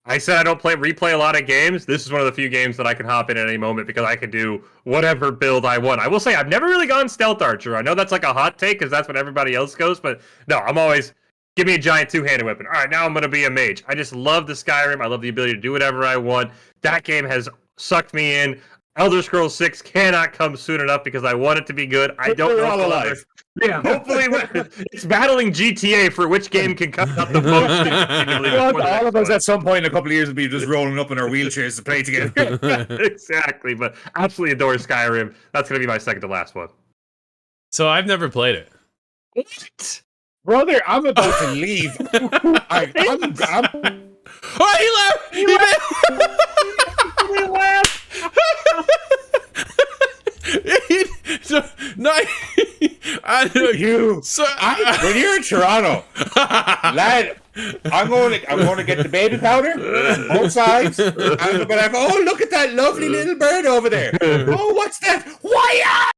I said I don't replay a lot of games. This is one of the few games that I can hop in at any moment because I can do whatever build I want. I will say I've never really gone stealth archer. I know that's like a hot take because that's what everybody else goes, but no, I'm always give me a giant two-handed weapon. All right, now I'm going to be a mage. I just love the Skyrim. I love the ability to do whatever I want. That game has sucked me in. Elder Scrolls 6 cannot come soon enough because I want it to be good. I don't know. All alive. Yeah, hopefully it's battling GTA for which game can come out the most. All of us at some point in a couple of years will be just rolling up in our wheelchairs to play together. Exactly, but absolutely adore Skyrim. That's going to be my second to last one. So I've never played it. What? Brother, I'm about to leave. I'm Oh, he laughed! We laughed. So, no, I know you. So, When you're in Toronto, lad, I'm going to get the baby powder on both sides. I'm going to be like, oh, look at that lovely little bird over there. Oh, what's that? Why?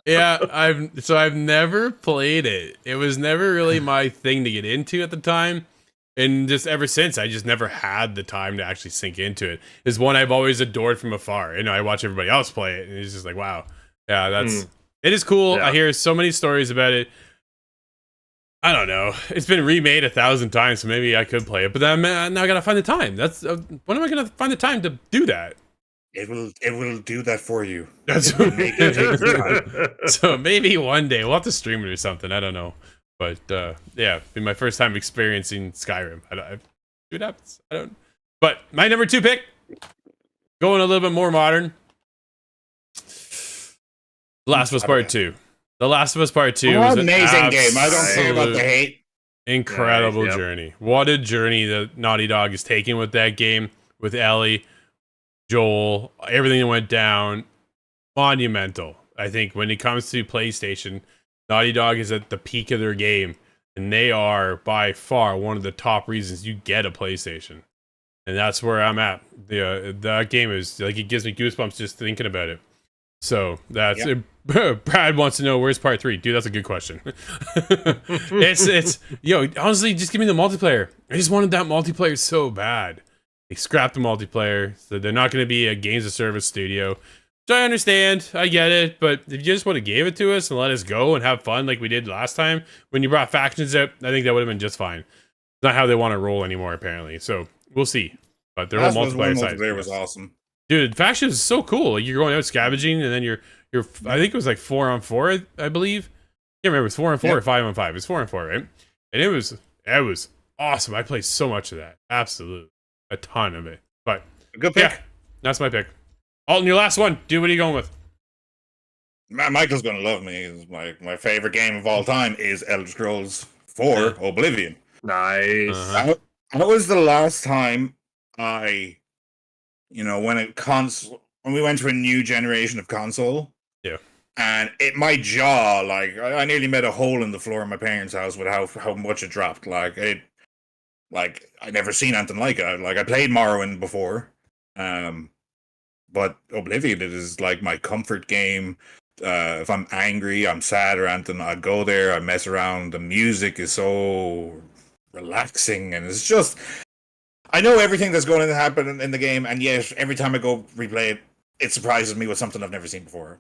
Yeah, I've never played it. It was never really my thing to get into at the time. And just ever since, I just never had the time to actually sink into it. It's one I've always adored from afar. You know, I watch everybody else play it, and it's just like, wow. Yeah, it is cool. Yeah. I hear so many stories about it. I don't know. It's been remade 1,000 times, so maybe I could play it. But then now I gotta find the time. That's when am I gonna find the time to do that? It will do that for you. That's what So maybe one day we'll have to stream it or something. I don't know. But yeah, be my first time experiencing Skyrim. Dude, I don't. But my number 2 pick, going a little bit more modern. The Last of Us Part 2. The Last of Us Part 2 is an amazing game. I don't care about the hate. Incredible journey. What a journey that Naughty Dog is taking with that game, with Ellie, Joel, everything that went down. Monumental. I think when it comes to PlayStation, Naughty Dog is at the peak of their game, and they are by far one of the top reasons you get a PlayStation. And that's where I'm at. That game is like, it gives me goosebumps just thinking about it. So that's it. Brad wants to know, where's part 3? Dude, that's a good question. it's honestly, just give me the multiplayer. I just wanted that multiplayer so bad. They scrapped the multiplayer, so they're not going to be a games of service studio. So I understand, I get it, but if you just would have gave it to us and let us go and have fun like we did last time when you brought factions out, I think that would have been just fine. It's not how they want to roll anymore, apparently. So we'll see. But their whole multiplayer side was awesome. Dude, factions is so cool. Like, you're going out scavenging, and then you're I think it was like 4-on-4, I believe. I can't remember, it was 4-on-4 or 5-on-5. It's 4-on-4, right? And it was awesome. I played so much of that. Absolutely. A ton of it. But good pick. Yeah, that's my pick. Alton, your last one. Dude, what are you going with? Michael's gonna love me. My favorite game of all time is Elder Scrolls 4 Oblivion. Nice. That was the last time when we went to a new generation of console. Yeah. And my jaw, like, I nearly made a hole in the floor in my parents' house with how much it dropped. Like, I never seen anything like it. Like, I played Morrowind before. But Oblivion, it is like my comfort game. If I'm angry, I'm sad or anything, I go there, I mess around. The music is so relaxing, and it's just, I know everything that's going to happen in the game, and yet every time I go replay it, it surprises me with something I've never seen before.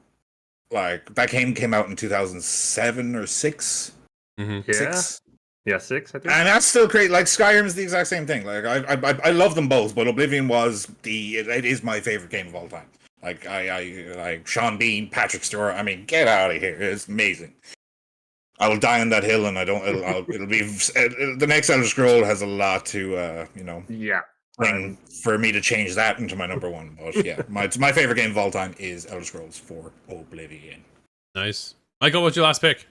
Like, that game came out in 2007 or 6. Mm-hmm. Yeah. 6. Yeah, 6, I think. And that's still great. Like, Skyrim is the exact same thing. Like, I love them both, but Oblivion it is my favorite game of all time. Like, I like Sean Bean, Patrick Stewart. I mean, get out of here! It's amazing. I will die on that hill, and it'll be the next Elder Scroll has a lot to bring for me to change that into my number 1. But yeah, my favorite game of all time is Elder Scrolls 4 Oblivion. Nice, Michael. What's your last pick?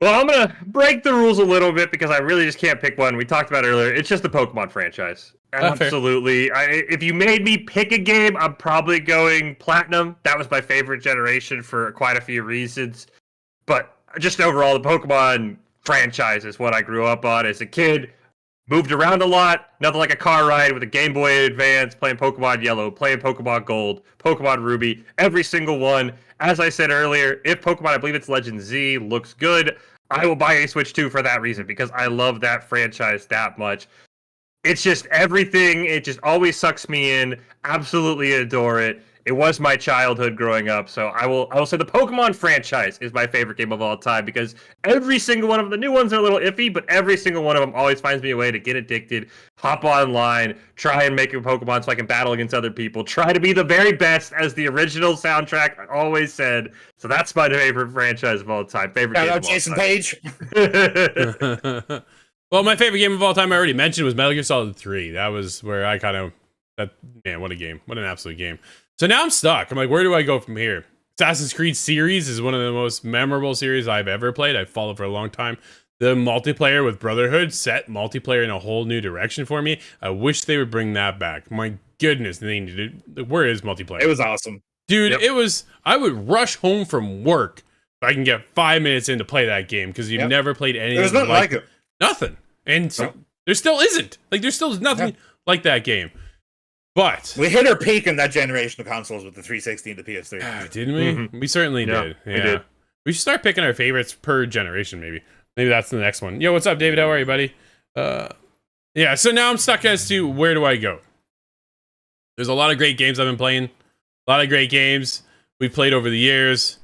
Well, I'm going to break the rules a little bit because I really just can't pick one. We talked about it earlier. It's just the Pokemon franchise. Absolutely. If you made me pick a game, I'm probably going Platinum. That was my favorite generation for quite a few reasons. But just overall, the Pokemon franchise is what I grew up on as a kid. Moved around a lot, nothing like a car ride with a Game Boy Advance, playing Pokemon Yellow, playing Pokemon Gold, Pokemon Ruby, every single one. As I said earlier, if Pokemon, I believe it's Legend Z, looks good, I will buy a Switch 2 for that reason, because I love that franchise that much. It's just everything, it just always sucks me in, absolutely adore it. It was my childhood growing up, so I will say the Pokemon franchise is my favorite game of all time, because every single one of them, the new ones are a little iffy, but every single one of them always finds me a way to get addicted, hop online, try and make a Pokemon so I can battle against other people, try to be the very best, as the original soundtrack always said. So that's my favorite franchise of all time. Favorite game of all Jason time. Page. Well, my favorite game of all time I already mentioned was Metal Gear Solid 3. That was where I kind of, man, what a game. What an absolute game. So now I'm stuck. I'm like, where do I go from here? Assassin's Creed series is one of the most memorable series I've ever played. I've followed for a long time. The multiplayer with Brotherhood set multiplayer in a whole new direction for me. I wish they would bring that back. My goodness, they needed it. Where is multiplayer? It was awesome. Dude, Yep. it was, I would rush home from work if I can get 5 minutes in to play that game, because you've never played anything There's nothing like it. Nothing. And so Nope. there still isn't. Like, there still is nothing like that game. But We hit our peak in that generation of consoles with the 360 and the PS3. didn't we? Mhm. We certainly Yeah, did. we did. We should start picking our favorites per generation, maybe. Maybe that's the next one. Yo, what's up, David? How are you, buddy? Yeah, so now I'm stuck as to where do I go? There's a lot of great games I've been playing. A lot of great games we've played over the years.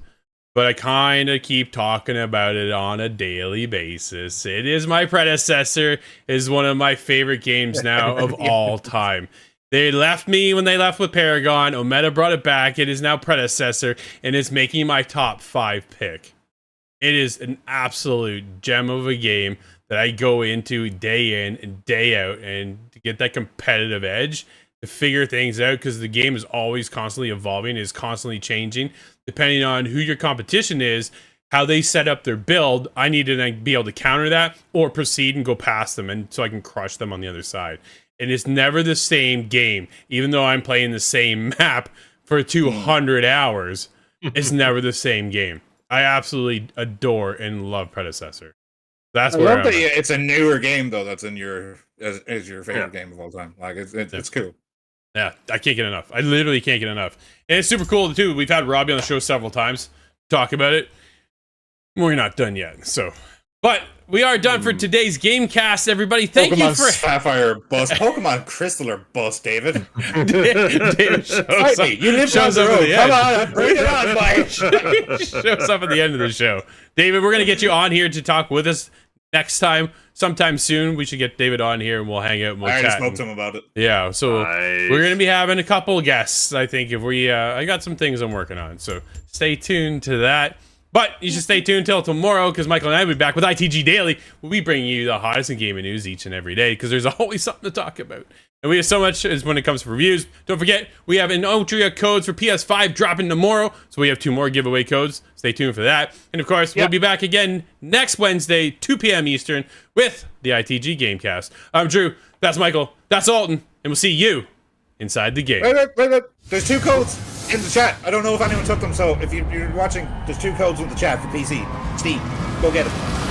But I kind of keep talking about it on a daily basis. It is my predecessor. It is one of my favorite games now of all time. They left me when they left with Paragon. Omega brought it back. It is now predecessor, and it's making my top 5 pick. It is an absolute gem of a game that I go into day in and day out, and to get that competitive edge, to figure things out, because the game is always constantly evolving, is constantly changing. Depending on who your competition is, how they set up their build, I need to then be able to counter that or proceed and go past them, and so I can crush them on the other side. And it's never the same game, even though I'm playing the same map for 200 hours. It's never the same game. I absolutely adore and love Predecessor. That's I where love I'm that at. it's a newer game though. That's in your as your favorite game of all time. Like it's cool. Yeah, I can't get enough. I literally can't get enough. And it's super cool too. We've had Robbie on the show several times to talk about it. We're not done yet, so. But we are done for today's Gamecast, everybody. Thank Pokemon you for Sapphire bust. Pokemon Crystal or bust, David. David shows Fight up, me. You live shows down up the at road. the Come end. on, bring it on, Mike. Shows up at the end of the show. David, we're gonna get you on here to talk with us next time, sometime soon. We should get David on here and we'll hang out and we'll I already chat. spoke to him about it. Yeah, so Nice. we're gonna be having a couple guests. I think if we, I got some things I'm working on, so stay tuned to that. But you should stay tuned till tomorrow, because Michael and I will be back with ITG Daily. We'll be bringing you the hottest in gaming news each and every day, because there's always something to talk about. And we have so much as when it comes to reviews. Don't forget, we have an Altria codes for PS5 dropping tomorrow, so we have 2 more giveaway codes. Stay tuned for that. And of course, we'll be back again next Wednesday, 2 p.m. Eastern, with the ITG Gamecast. I'm Drew. That's Michael. That's Alton. And we'll see you inside the game. Wait. There's 2 codes in the chat. I don't know if anyone took them, so if you're watching, there's 2 codes in the chat for PC. Steam. Go get them.